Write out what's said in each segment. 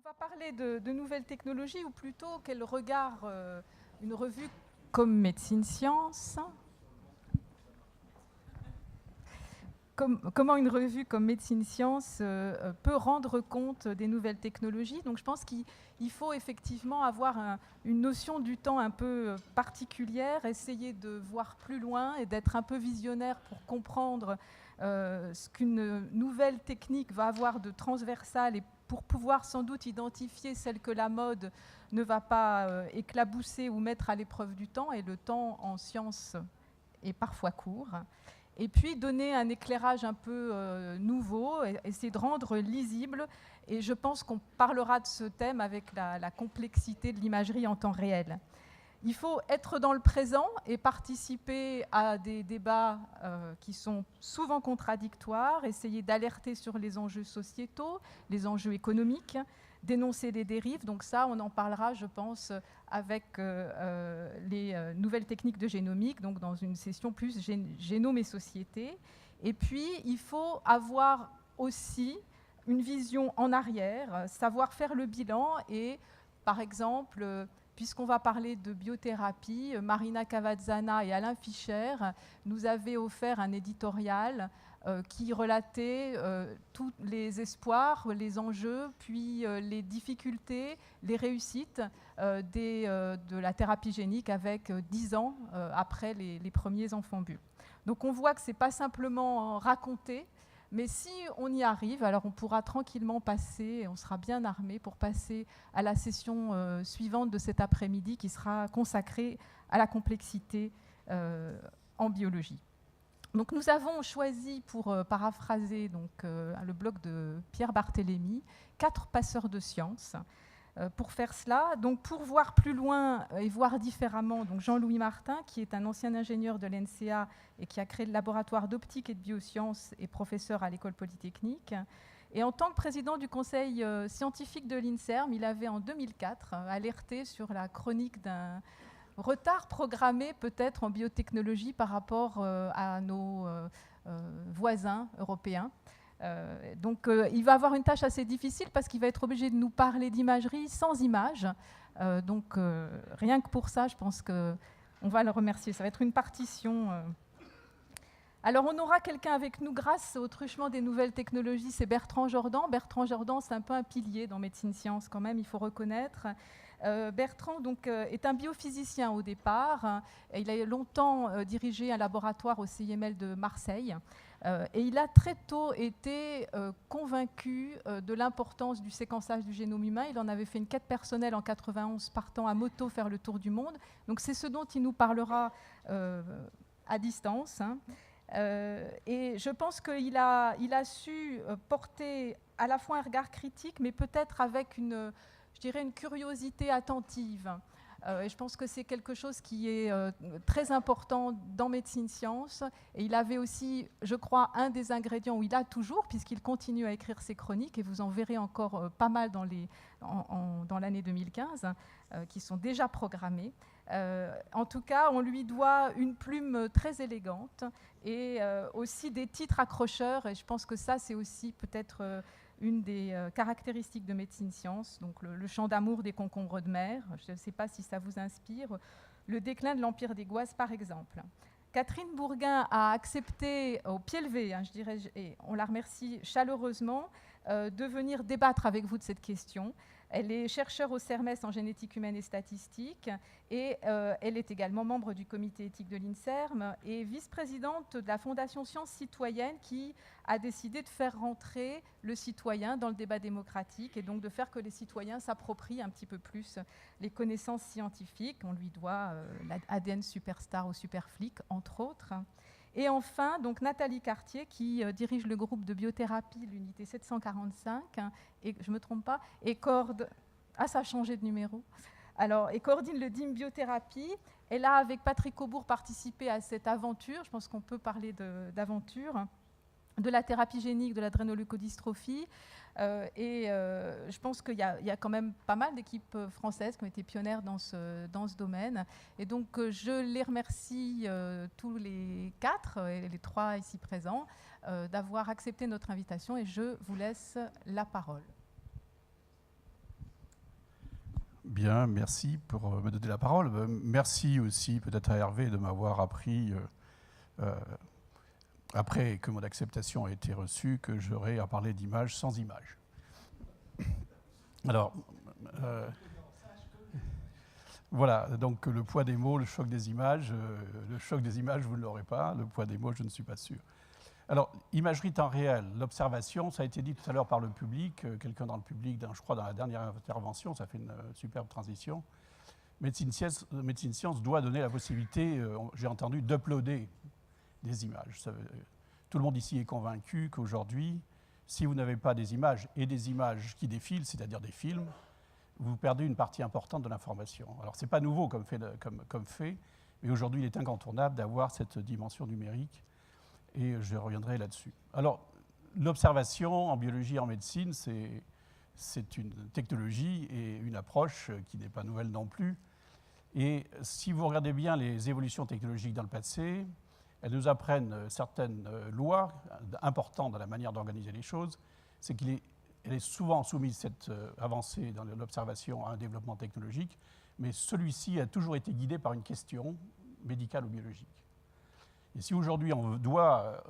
va parler de nouvelles technologies, ou plutôt quel regard une revue comme Médecine Science, comment une revue comme Médecine Science peut rendre compte des nouvelles technologies. Donc je pense qu'il faut effectivement avoir une notion du temps un peu particulière, essayer de voir plus loin et d'être un peu visionnaire pour comprendre ce qu'une nouvelle technique va avoir de transversal, et pour pouvoir sans doute identifier celle que la mode ne va pas éclabousser ou mettre à l'épreuve du temps, et le temps en sciences est parfois court. Et puis donner un éclairage un peu nouveau, essayer de rendre lisible. Et je pense qu'on parlera de ce thème avec la complexité de l'imagerie en temps réel. Il faut être dans le présent et participer à des débats qui sont souvent contradictoires, essayer d'alerter sur les enjeux sociétaux, les enjeux économiques, dénoncer les dérives. Donc ça, on en parlera, je pense, avec les nouvelles techniques de génomique, donc dans une session plus génome et société. Et puis, il faut avoir aussi une vision en arrière, savoir faire le bilan et, par exemple, puisqu'on va parler de biothérapie, Marina Cavazzana et Alain Fischer nous avaient offert un éditorial qui relatait tous les espoirs, les enjeux, puis les difficultés, les réussites de la thérapie génique avec 10 ans après les premiers enfants bu. Donc on voit que ce n'est pas simplement raconté, mais si on y arrive, alors on pourra tranquillement passer, on sera bien armé pour passer à la session suivante de cet après-midi qui sera consacrée à la complexité en biologie. Donc nous avons choisi, pour paraphraser le blog de Pierre Barthélémy, 4 passeurs de sciences pour faire cela. Donc pour voir plus loin et voir différemment, donc Jean-Louis Martin, qui est un ancien ingénieur de l'NCA et qui a créé le laboratoire d'optique et de biosciences et professeur à l'école polytechnique. Et en tant que président du conseil scientifique de l'INSERM, il avait en 2004 alerté sur la chronique d'un retard programmé peut-être en biotechnologie par rapport à nos voisins européens. Donc il va avoir une tâche assez difficile parce qu'il va être obligé de nous parler d'imagerie sans images. Donc rien que pour ça, je pense qu'on va le remercier. Ça va être une partition. Alors on aura quelqu'un avec nous grâce au truchement des nouvelles technologies, c'est Bertrand Jordan. Bertrand Jordan, c'est un peu un pilier dans Médecine Science quand même, il faut reconnaître. Bertrand est un biophysicien au départ. Il a longtemps dirigé un laboratoire au CIML de Marseille. Et il a très tôt été convaincu de l'importance du séquençage du génome humain. Il en avait fait une quête personnelle en 91, partant à moto faire le tour du monde. Donc c'est ce dont il nous parlera à distance. Et je pense qu'il a su porter à la fois un regard critique, mais peut-être avec une curiosité attentive. Et je pense que c'est quelque chose qui est très important dans Médecine Science. Et il avait aussi, je crois, un des ingrédients, où il a toujours, puisqu'il continue à écrire ses chroniques, et vous en verrez encore pas mal dans l'année 2015, qui sont déjà programmées. En tout cas, on lui doit une plume très élégante et aussi des titres accrocheurs. Et je pense que ça, c'est aussi peut-être une des caractéristiques de Médecine Science, donc le chant d'amour des concombres de mer, je ne sais pas si ça vous inspire, le déclin de l'Empire des Gouases par exemple. Catherine Bourguin a accepté au pied levé, je dirais, et on la remercie chaleureusement, de venir débattre avec vous de cette question. Elle est chercheure au CERMES en génétique humaine et statistique, et elle est également membre du comité éthique de l'INSERM et vice-présidente de la Fondation Sciences Citoyennes, qui a décidé de faire rentrer le citoyen dans le débat démocratique et donc de faire que les citoyens s'approprient un petit peu plus les connaissances scientifiques. On lui doit l'ADN Superstar ou Superflic, entre autres. Et enfin, donc Nathalie Cartier, qui dirige le groupe de biothérapie, l'unité 745, et je ne me trompe pas, et coordonne... Ah, ça a changé de numéro. Alors, et coordonne le DIM Biothérapie. Elle a, avec Patrick Aubourg, participé à cette aventure. Je pense qu'on peut parler d'aventure, de la thérapie génique, de l'adrénoleucodystrophie. Je pense qu'il y a quand même pas mal d'équipes françaises qui ont été pionnières dans ce domaine. Et donc, je les remercie tous les 4, et les 3 ici présents, d'avoir accepté notre invitation. Et je vous laisse la parole. Bien, merci pour me donner la parole. Merci aussi peut-être à Hervé de m'avoir appris, après que mon acceptation a été reçue, que j'aurais à parler d'images sans images. Alors, voilà, donc le poids des mots, le choc des images. Le choc des images, vous ne l'aurez pas. Le poids des mots, je ne suis pas sûr. Alors, imagerie temps réel, l'observation, ça a été dit tout à l'heure par le public, quelqu'un dans le public, je crois dans la dernière intervention, ça fait une superbe transition. Médecine Science doit donner la possibilité, j'ai entendu, d'uploader des images. Tout le monde ici est convaincu qu'aujourd'hui, si vous n'avez pas des images et des images qui défilent, c'est-à-dire des films, vous perdez une partie importante de l'information. Alors, ce n'est pas nouveau comme fait, mais aujourd'hui, il est incontournable d'avoir cette dimension numérique. Et je reviendrai là-dessus. Alors, l'observation en biologie et en médecine, c'est une technologie et une approche qui n'est pas nouvelle non plus. Et si vous regardez bien les évolutions technologiques dans le passé, elles nous apprennent certaines lois importantes dans la manière d'organiser les choses. C'est qu'elle est souvent soumise, cette avancée dans l'observation, à un développement technologique, mais celui-ci a toujours été guidé par une question médicale ou biologique. Et si aujourd'hui on doit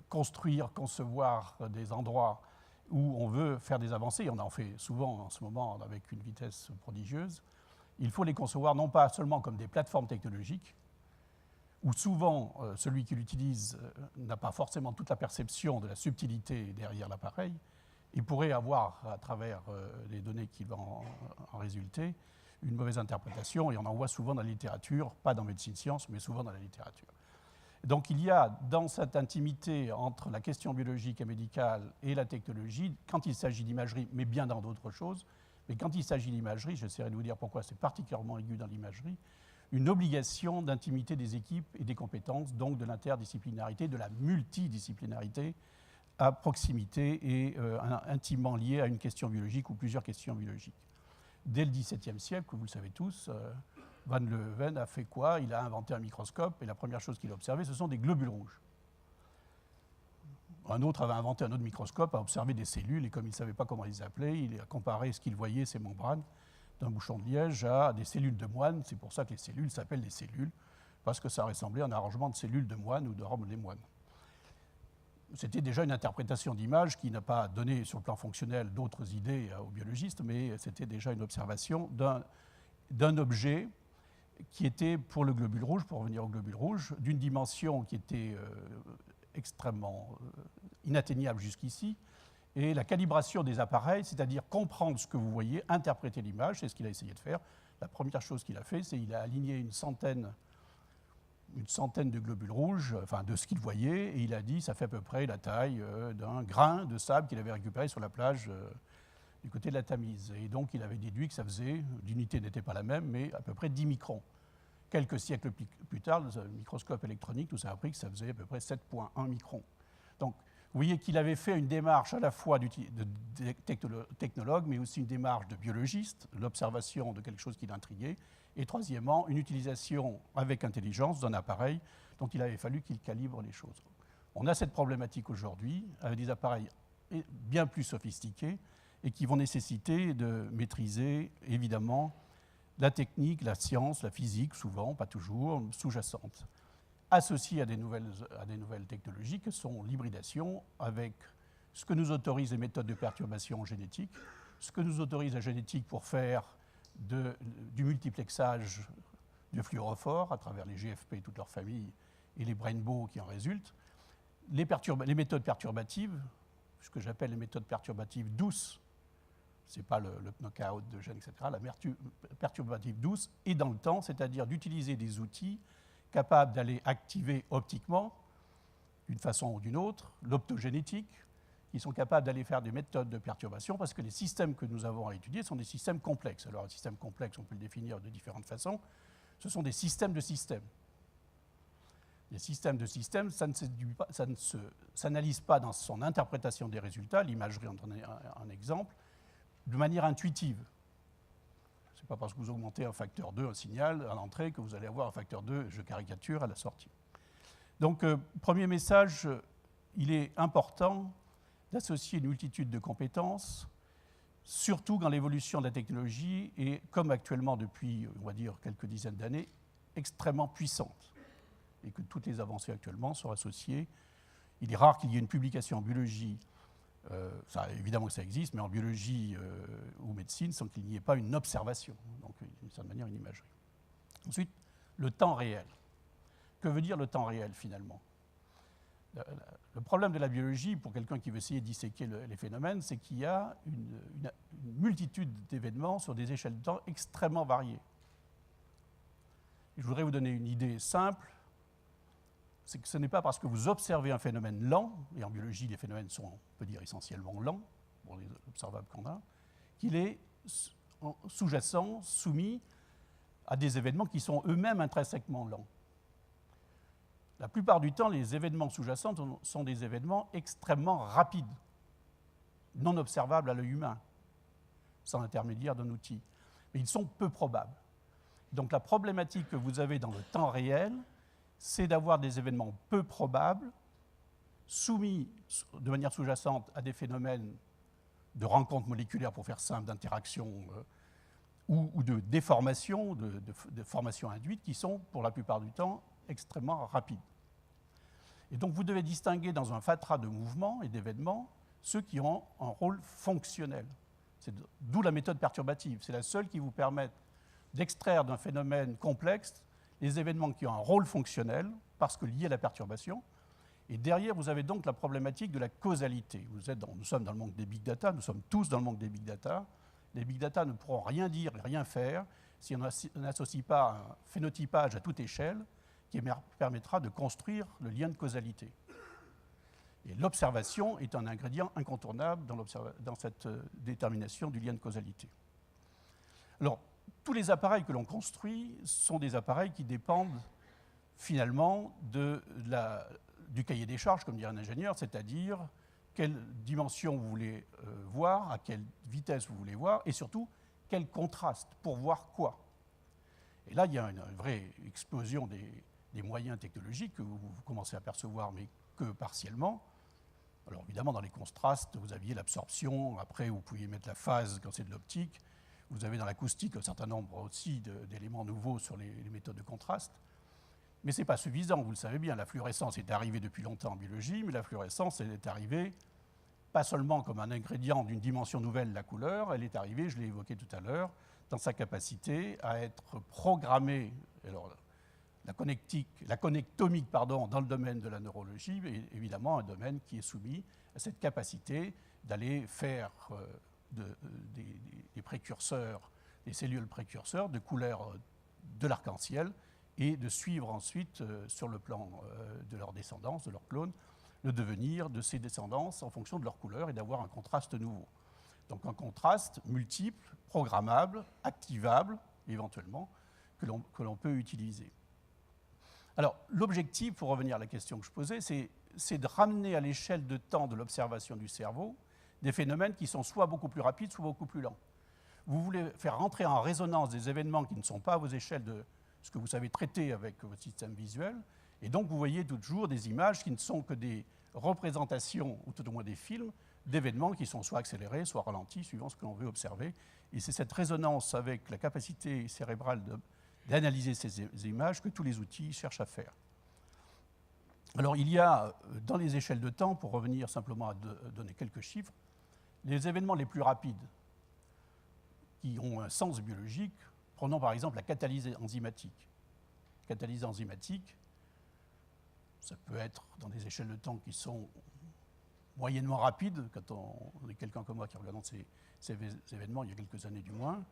concevoir des endroits où on veut faire des avancées, et on en fait souvent en ce moment avec une vitesse prodigieuse, il faut les concevoir non pas seulement comme des plateformes technologiques, où souvent celui qui l'utilise n'a pas forcément toute la perception de la subtilité derrière l'appareil, il pourrait avoir, à travers les données qui vont en résulter, une mauvaise interprétation, et on en voit souvent dans la littérature, pas dans Médecine Science, mais souvent dans la littérature. Donc il y a dans cette intimité entre la question biologique et médicale et la technologie, quand il s'agit d'imagerie, mais bien dans d'autres choses, mais quand il s'agit d'imagerie, j'essaierai de vous dire pourquoi c'est particulièrement aigu dans l'imagerie, une obligation d'intimité des équipes et des compétences, donc de l'interdisciplinarité, de la multidisciplinarité à proximité et intimement liée à une question biologique ou plusieurs questions biologiques. Dès le XVIIe siècle, vous le savez tous, Van Leeuwen a fait quoi? Il a inventé un microscope et la première chose qu'il a observée, ce sont des globules rouges. Un autre avait inventé un autre microscope, a observé des cellules et comme il ne savait pas comment les appeler, il a comparé ce qu'il voyait, ces membranes, d'un bouchon de liège à des cellules de moine. C'est pour ça que les cellules s'appellent des cellules, parce que ça ressemblait à un arrangement de cellules de moine ou de robes des moines. C'était déjà une interprétation d'image qui n'a pas donné sur le plan fonctionnel d'autres idées aux biologistes, mais c'était déjà une observation d'un objet qui était, pour le globule rouge, pour revenir au globule rouge, d'une dimension qui était extrêmement inatteignable jusqu'ici, et la calibration des appareils, c'est-à-dire comprendre ce que vous voyez, interpréter l'image, c'est ce qu'il a essayé de faire. La première chose qu'il a fait, c'est qu'il a aligné une centaine de globules rouges, enfin de ce qu'il voyait, et il a dit ça fait à peu près la taille d'un grain de sable qu'il avait récupéré sur la plage du côté de la Tamise. Et donc, il avait déduit que ça faisait, l'unité n'était pas la même, mais à peu près 10 microns. Quelques siècles plus tard, le microscope électronique nous a appris que ça faisait à peu près 7,1 microns. Donc, vous voyez qu'il avait fait une démarche à la fois de technologue, mais aussi une démarche de biologiste, l'observation de quelque chose qui l'intriguait, et troisièmement, une utilisation avec intelligence d'un appareil dont il avait fallu qu'il calibre les choses. On a cette problématique aujourd'hui, avec des appareils bien plus sophistiqués, et qui vont nécessiter de maîtriser, évidemment, la technique, la science, la physique, souvent, pas toujours, sous-jacente, associée à des nouvelles technologies que sont l'hybridation avec ce que nous autorisent les méthodes de perturbation génétique, ce que nous autorise la génétique pour faire du multiplexage de fluorophores à travers les GFP et toute leur famille et les Brainbow qui en résultent, les méthodes perturbatives, ce que j'appelle les méthodes perturbatives douces, ce n'est pas le knockout de gènes, etc., la perturbative douce, et dans le temps, c'est-à-dire d'utiliser des outils capables d'aller activer optiquement, d'une façon ou d'une autre, l'optogénétique, qui sont capables d'aller faire des méthodes de perturbation, parce que les systèmes que nous avons à étudier sont des systèmes complexes. Alors, un système complexe, on peut le définir de différentes façons, ce sont des systèmes de systèmes. Les systèmes de systèmes, ça ne s'analyse pas dans son interprétation des résultats, l'imagerie en est un exemple, de manière intuitive. Ce n'est pas parce que vous augmentez un facteur 2 un signal à l'entrée que vous allez avoir un facteur 2, je caricature, à la sortie. Donc, premier message, il est important d'associer une multitude de compétences surtout quand l'évolution de la technologie est, comme actuellement depuis, on va dire, quelques dizaines d'années, extrêmement puissante, et que toutes les avancées actuellement sont associées. Il est rare qu'il y ait une publication en biologie, évidemment que ça existe, mais en biologie ou médecine, sans qu'il n'y ait pas une observation, donc d'une certaine manière une imagerie. Ensuite, le temps réel. Que veut dire le temps réel finalement ? Le problème de la biologie, pour quelqu'un qui veut essayer de disséquer les phénomènes, c'est qu'il y a une multitude d'événements sur des échelles de temps extrêmement variées. Et je voudrais vous donner une idée simple, c'est que ce n'est pas parce que vous observez un phénomène lent, et en biologie les phénomènes sont, on peut dire, essentiellement lents, pour les observables qu'on a, qu'il est sous-jacent, soumis à des événements qui sont eux-mêmes intrinsèquement lents. La plupart du temps, les événements sous-jacents sont des événements extrêmement rapides, non observables à l'œil humain, sans l'intermédiaire d'un outil. Mais ils sont peu probables. Donc la problématique que vous avez dans le temps réel, c'est d'avoir des événements peu probables, soumis de manière sous-jacente à des phénomènes de rencontres moléculaires, pour faire simple, d'interaction ou de déformation, de formation induite, qui sont, pour la plupart du temps, extrêmement rapides. Et donc vous devez distinguer dans un fatras de mouvements et d'événements ceux qui ont un rôle fonctionnel. D'où la méthode perturbative. C'est la seule qui vous permet d'extraire d'un phénomène complexe les événements qui ont un rôle fonctionnel, parce que liés à la perturbation. Et derrière, vous avez donc la problématique de la causalité. Nous sommes dans le monde des big data, nous sommes tous dans le monde des big data. Les big data ne pourront rien dire, rien faire, si on n'associe pas un phénotypage à toute échelle qui permettra de construire le lien de causalité. Et l'observation est un ingrédient incontournable dans cette détermination du lien de causalité. Alors, tous les appareils que l'on construit sont des appareils qui dépendent finalement du cahier des charges, comme dirait un ingénieur, c'est-à-dire quelle dimension vous voulez voir, à quelle vitesse vous voulez voir, et surtout quel contraste, pour voir quoi. Et là, il y a une vraie explosion des moyens technologiques que vous commencez à percevoir, mais que partiellement. Alors évidemment, dans les contrastes, vous aviez l'absorption, après vous pouviez mettre la phase quand c'est de l'optique, vous avez dans l'acoustique un certain nombre aussi d'éléments nouveaux sur les méthodes de contraste. Mais ce n'est pas suffisant, vous le savez bien, la fluorescence est arrivée depuis longtemps en biologie, mais la fluorescence, elle est arrivée pas seulement comme un ingrédient d'une dimension nouvelle, la couleur, elle est arrivée, je l'ai évoqué tout à l'heure, dans sa capacité à être programmée. Alors, la connectomique, dans le domaine de la neurologie, est évidemment un domaine qui est soumis à cette capacité d'aller faire des précurseurs, des cellules précurseurs de couleur de l'arc-en-ciel et de suivre ensuite, sur le plan de leur descendance, de leurs clones, le devenir de ces descendances en fonction de leur couleur et d'avoir un contraste nouveau. Donc un contraste multiple, programmable, activable, éventuellement, que l'on peut utiliser. Alors, l'objectif, pour revenir à la question que je posais, c'est de ramener à l'échelle de temps de l'observation du cerveau des phénomènes qui sont soit beaucoup plus rapides, soit beaucoup plus lents. Vous voulez faire rentrer en résonance des événements qui ne sont pas à vos échelles de ce que vous savez traiter avec votre système visuel, et donc vous voyez toujours des images qui ne sont que des représentations, ou tout au moins des films, d'événements qui sont soit accélérés, soit ralentis, suivant ce que l'on veut observer. Et c'est cette résonance avec la capacité cérébrale d'analyser ces images que tous les outils cherchent à faire. Alors il y a, dans les échelles de temps, pour revenir simplement à donner quelques chiffres, les événements les plus rapides qui ont un sens biologique, prenons par exemple la catalyse enzymatique. Catalyse enzymatique, ça peut être dans des échelles de temps qui sont moyennement rapides, quand on est quelqu'un comme moi qui regarde ces événements il y a quelques années du moins,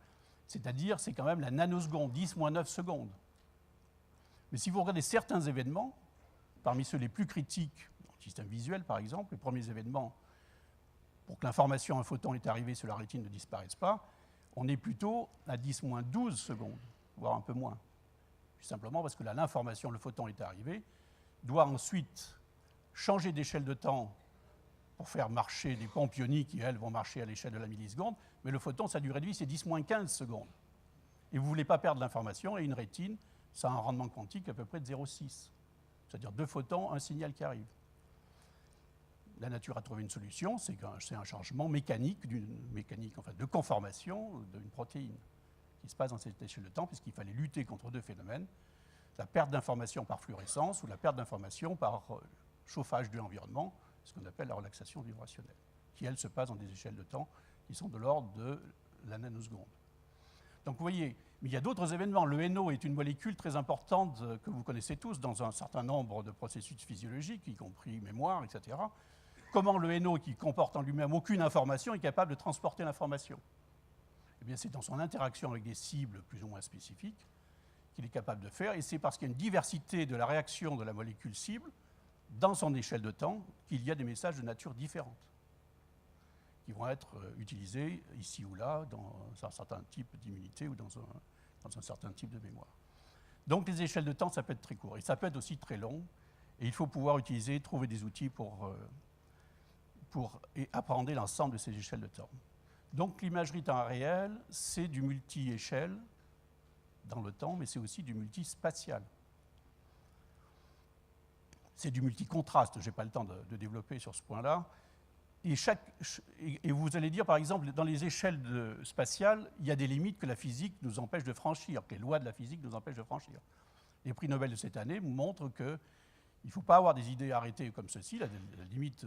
c'est-à-dire c'est quand même la nanoseconde, 10-9 secondes. Mais si vous regardez certains événements, parmi ceux les plus critiques, dans le système visuel par exemple, les premiers événements, pour que l'information, un photon est arrivé sur la rétine ne disparaisse pas, on est plutôt à 10-12 secondes, voire un peu moins. Tout simplement parce que là, l'information, le photon est arrivé, doit ensuite changer d'échelle de temps pour faire marcher des pompes ioniques qui, elles, vont marcher à l'échelle de la milliseconde, mais le photon, sa durée de vie, c'est 10-15 secondes. Et vous ne voulez pas perdre l'information, et une rétine, ça a un rendement quantique à peu près de 0,6. C'est-à-dire 2 photons, un signal qui arrive. la nature a trouvé une solution, c'est un changement mécanique, de conformation d'une protéine qui se passe dans cette échelle de temps, puisqu'il fallait lutter contre deux phénomènes, la perte d'information par fluorescence ou la perte d'information par chauffage de l'environnement, ce qu'on appelle la relaxation vibrationnelle, qui, elle, se passe dans des échelles de temps qui sont de l'ordre de la nanoseconde. Donc vous voyez, mais il y a d'autres événements. Le NO est une molécule très importante que vous connaissez tous dans un certain nombre de processus physiologiques, y compris mémoire, etc. Comment le NO, qui comporte en lui-même aucune information, est capable de transporter l'information? Eh bien, c'est dans son interaction avec des cibles plus ou moins spécifiques qu'il est capable de faire, et c'est parce qu'il y a une diversité de la réaction de la molécule cible dans son échelle de temps qu'il y a des messages de nature différente qui vont être utilisés ici ou là dans un certain type d'immunité ou dans un certain type de mémoire. Donc les échelles de temps, ça peut être très court et ça peut être aussi très long, et il faut pouvoir trouver des outils pour appréhender l'ensemble de ces échelles de temps. Donc l'imagerie temps réel, c'est du multi-échelle dans le temps, mais c'est aussi du multispatial. C'est du multicontraste, je n'ai pas le temps de développer sur ce point-là. Et vous allez dire, par exemple, dans les échelles spatiales, il y a des limites que la physique nous empêche de franchir, que les lois de la physique nous empêchent de franchir. Les prix Nobel de cette année montrent qu'il ne faut pas avoir des idées arrêtées comme ceci, la limite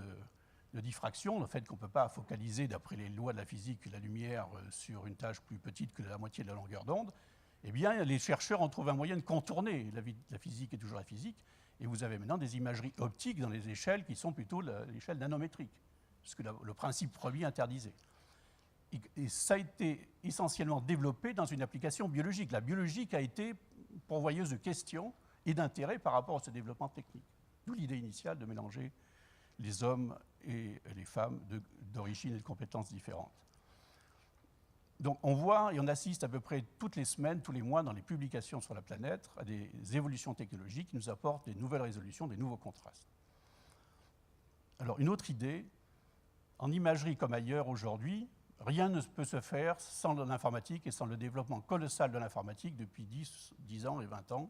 de diffraction, le fait qu'on ne peut pas focaliser, d'après les lois de la physique, la lumière sur une tâche plus petite que la moitié de la longueur d'onde. Eh bien, les chercheurs ont trouvé un moyen de contourner la physique est toujours la physique, et vous avez maintenant des imageries optiques dans les échelles qui sont plutôt l'échelle nanométrique, puisque le principe premier interdisait. Et ça a été essentiellement développé dans une application biologique. La biologie a été pourvoyeuse de questions et d'intérêts par rapport à ce développement technique. D'où l'idée initiale de mélanger les hommes et les femmes d'origine et de compétences différentes. Donc on voit et on assiste à peu près toutes les semaines, tous les mois dans les publications sur la planète à des évolutions technologiques qui nous apportent des nouvelles résolutions, des nouveaux contrastes. Alors une autre idée, en imagerie comme ailleurs aujourd'hui, rien ne peut se faire sans l'informatique et sans le développement colossal de l'informatique depuis 10 ans et 20 ans.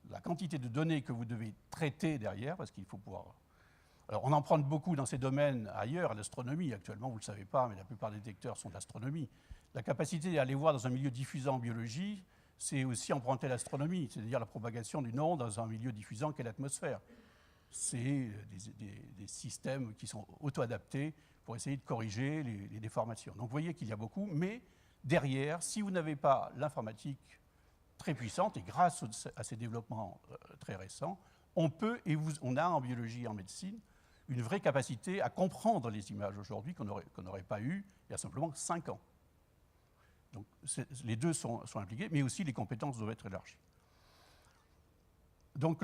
La quantité de données que vous devez traiter derrière, parce qu'il faut pouvoir... Alors, on en prend beaucoup dans ces domaines ailleurs, à l'astronomie actuellement, vous ne le savez pas, mais la plupart des détecteurs sont d'astronomie. La capacité d'aller voir dans un milieu diffusant en biologie, c'est aussi emprunter l'astronomie, c'est-à-dire la propagation d'une onde dans un milieu diffusant qu'est l'atmosphère. C'est des systèmes qui sont auto-adaptés pour essayer de corriger les déformations. Donc vous voyez qu'il y a beaucoup, mais derrière, si vous n'avez pas l'informatique très puissante, et grâce à ces développements très récents, on peut, et on a en biologie et en médecine, une vraie capacité à comprendre les images aujourd'hui qu'on n'aurait pas eu il y a simplement 5 ans. Donc les deux sont impliqués, mais aussi les compétences doivent être élargies. Donc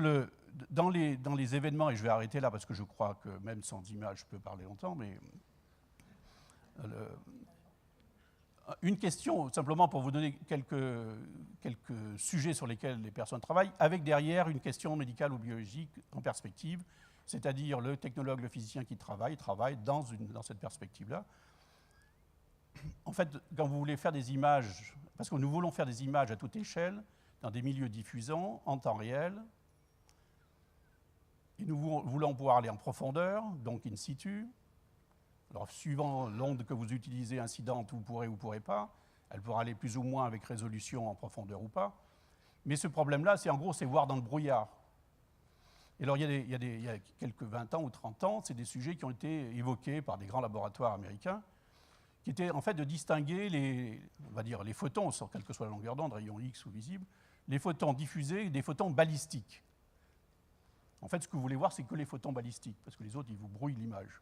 dans les événements, et je vais arrêter là parce que je crois que même sans images, je peux parler longtemps, mais une question, simplement pour vous donner quelques sujets sur lesquels les personnes travaillent, avec derrière une question médicale ou biologique en perspective, c'est-à-dire le technologue, le physicien qui travaille dans cette perspective-là. En fait, quand vous voulez faire des images, parce que nous voulons faire des images à toute échelle, dans des milieux diffusants, en temps réel, et nous voulons pouvoir aller en profondeur, donc in situ. Alors, suivant l'onde que vous utilisez incidente, vous pourrez ou vous ne pourrez pas. Elle pourra aller plus ou moins avec résolution en profondeur ou pas. Mais ce problème-là, c'est voir dans le brouillard. Et alors, il y a quelques 20 ans ou 30 ans, c'est des sujets qui ont été évoqués par des grands laboratoires américains, qui étaient en fait de distinguer les photons, quelle que soit la longueur d'onde, rayons X ou visibles, les photons diffusés des photons balistiques. En fait, ce que vous voulez voir, c'est que les photons balistiques, parce que les autres, ils vous brouillent l'image.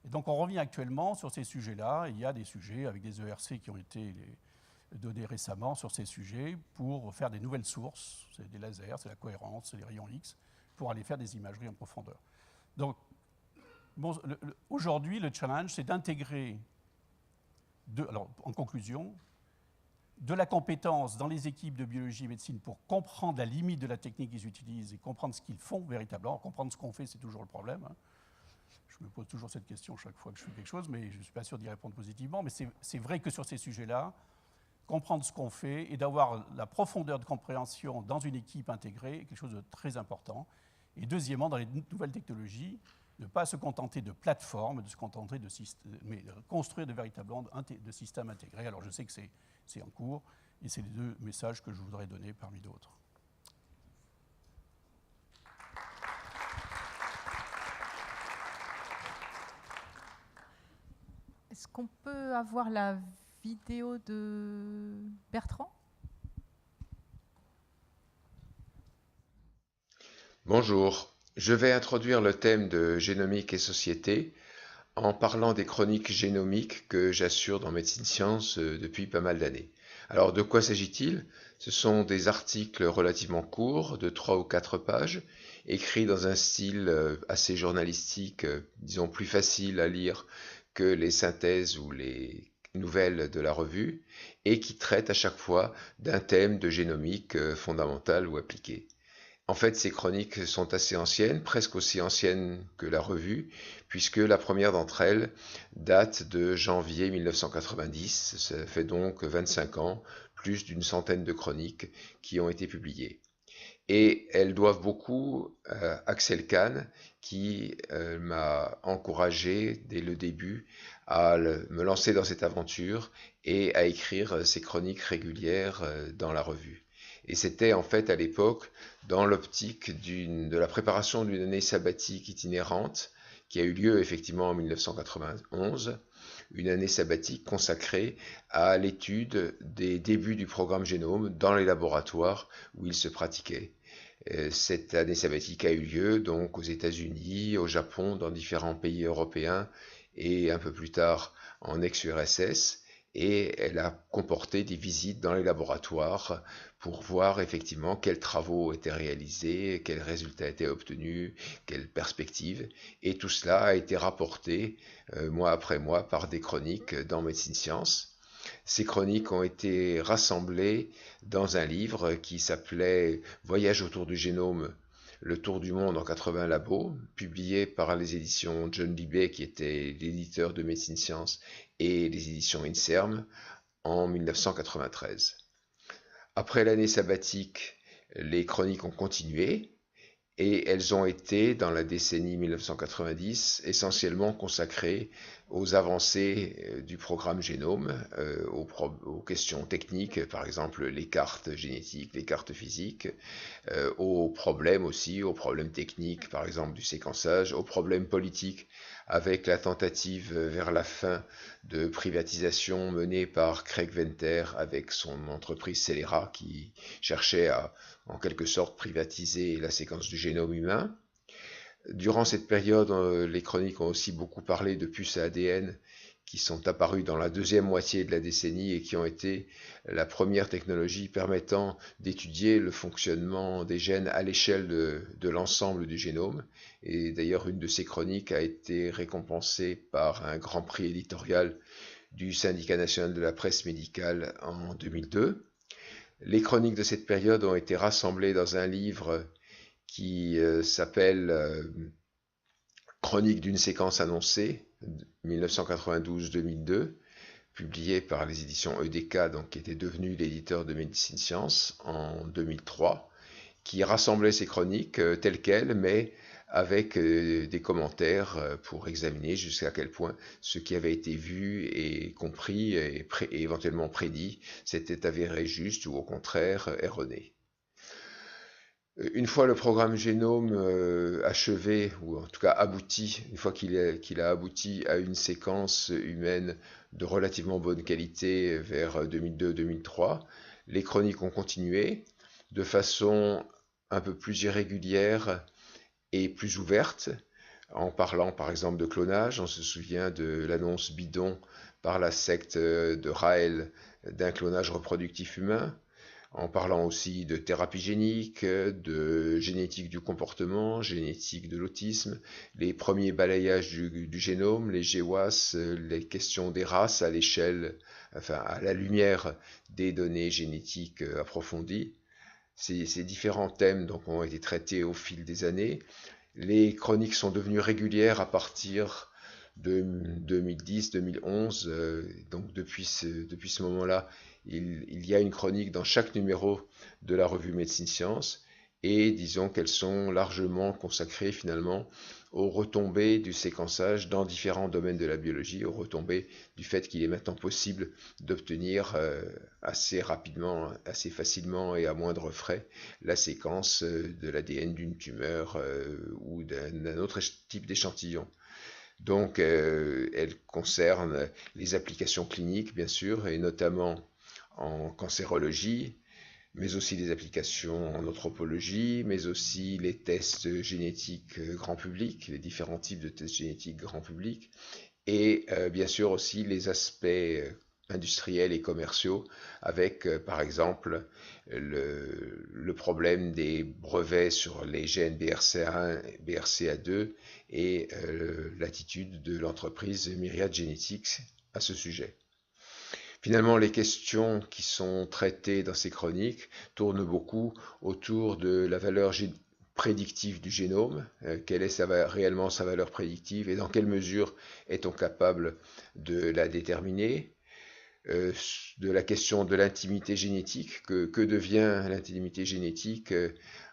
Et donc, on revient actuellement sur ces sujets-là. Il y a des sujets avec des ERC qui ont été donnés récemment sur ces sujets pour faire des nouvelles sources. C'est des lasers, c'est la cohérence, c'est les rayons X, pour aller faire des imageries en profondeur. Donc, aujourd'hui, le challenge, c'est d'intégrer, alors en conclusion, de la compétence dans les équipes de biologie et médecine pour comprendre la limite de la technique qu'ils utilisent et comprendre ce qu'ils font véritablement. Comprendre ce qu'on fait, c'est toujours le problème. Je me pose toujours cette question chaque fois que je fais quelque chose, mais je ne suis pas sûr d'y répondre positivement. Mais c'est vrai que sur ces sujets-là, comprendre ce qu'on fait et d'avoir la profondeur de compréhension dans une équipe intégrée est quelque chose de très important. Et deuxièmement, dans les nouvelles technologies, ne pas se contenter de plateformes, de se contenter de systèmes, mais de construire de véritables systèmes intégrés. Alors je sais que c'est en cours, et c'est les deux messages que je voudrais donner parmi d'autres. Est-ce qu'on peut avoir la vidéo de Bertrand ? Bonjour, je vais introduire le thème de génomique et société en parlant des chroniques génomiques que j'assure dans Médecine Science depuis pas mal d'années. Alors de quoi s'agit-il? Ce sont des articles relativement courts, de 3 ou 4 pages, écrits dans un style assez journalistique, disons plus facile à lire que les synthèses ou les nouvelles de la revue, et qui traitent à chaque fois d'un thème de génomique fondamental ou appliqué. En fait, ces chroniques sont assez anciennes, presque aussi anciennes que la revue, puisque la première d'entre elles date de janvier 1990, ça fait donc 25 ans, plus d'une centaine de chroniques qui ont été publiées. Et elles doivent beaucoup à Axel Kahn, qui m'a encouragé dès le début à me lancer dans cette aventure et à écrire ces chroniques régulières dans la revue. Et c'était en fait à l'époque dans l'optique de la préparation d'une année sabbatique itinérante qui a eu lieu effectivement en 1991, une année sabbatique consacrée à l'étude des débuts du programme Génome dans les laboratoires où il se pratiquait. Cette année sabbatique a eu lieu donc aux États-Unis, au Japon, dans différents pays européens et un peu plus tard en ex-URSS. Et elle a comporté des visites dans les laboratoires pour voir effectivement quels travaux étaient réalisés, quels résultats étaient obtenus, quelles perspectives. Et tout cela a été rapporté mois après mois par des chroniques dans Médecine Science. Ces chroniques ont été rassemblées dans un livre qui s'appelait « Voyage autour du génome, le tour du monde en 80 labos », publié par les éditions John Libet, qui était l'éditeur de Médecine Science, et les éditions INSERM en 1993. Après l'année sabbatique, les chroniques ont continué et elles ont été, dans la décennie 1990, essentiellement consacrées aux avancées du programme Génome, aux questions techniques, par exemple les cartes génétiques, les cartes physiques, aux problèmes aussi, aux problèmes techniques, par exemple du séquençage, aux problèmes politiques, avec la tentative vers la fin de privatisation menée par Craig Venter avec son entreprise Celera qui cherchait à, en quelque sorte, privatiser la séquence du génome humain. Durant cette période, les chroniques ont aussi beaucoup parlé de puces à ADN qui sont apparues dans la deuxième moitié de la décennie et qui ont été la première technologie permettant d'étudier le fonctionnement des gènes à l'échelle de l'ensemble du génome. Et d'ailleurs, une de ces chroniques a été récompensée par un grand prix éditorial du Syndicat national de la presse médicale en 2002. Les chroniques de cette période ont été rassemblées dans un livre qui s'appelle Chronique d'une séquence annoncée, 1992-2002, publié par les éditions EDK, donc, qui était devenu l'éditeur de Médecine Science en 2003, qui rassemblait ces chroniques telles quelles, mais avec des commentaires pour examiner jusqu'à quel point ce qui avait été vu et compris et éventuellement prédit s'était avéré juste ou au contraire erroné. Une fois le programme Génome achevé, ou en tout cas abouti, une fois qu'il a abouti à une séquence humaine de relativement bonne qualité vers 2002-2003, les chroniques ont continué de façon un peu plus irrégulière et plus ouverte, en parlant par exemple de clonage. On se souvient de l'annonce bidon par la secte de Raël d'un clonage reproductif humain, en parlant aussi de thérapie génique, de génétique du comportement, génétique de l'autisme, les premiers balayages du génome, les GWAS, les questions des races à l'échelle, enfin à la lumière des données génétiques approfondies. Ces différents thèmes donc, ont été traités au fil des années. Les chroniques sont devenues régulières à partir de 2010-2011, donc depuis ce moment-là, il y a une chronique dans chaque numéro de la revue Médecine Science, et disons qu'elles sont largement consacrées finalement aux retombées du séquençage dans différents domaines de la biologie, aux retombées du fait qu'il est maintenant possible d'obtenir assez rapidement, assez facilement et à moindre frais la séquence de l'ADN d'une tumeur ou d'un autre type d'échantillon. Donc, elle concerne les applications cliniques, bien sûr, et notamment en cancérologie, mais aussi les applications en anthropologie, mais aussi les tests génétiques grand public, les différents types de tests génétiques grand public, et bien sûr aussi les aspects industriels et commerciaux, avec par exemple le problème des brevets sur les gènes BRCA1 et BRCA2 et l'attitude de l'entreprise Myriad Genetics à ce sujet. Finalement, les questions qui sont traitées dans ces chroniques tournent beaucoup autour de la valeur prédictive du génome, quelle est réellement sa valeur prédictive et dans quelle mesure est-on capable de la déterminer, de la question de l'intimité génétique, que devient l'intimité génétique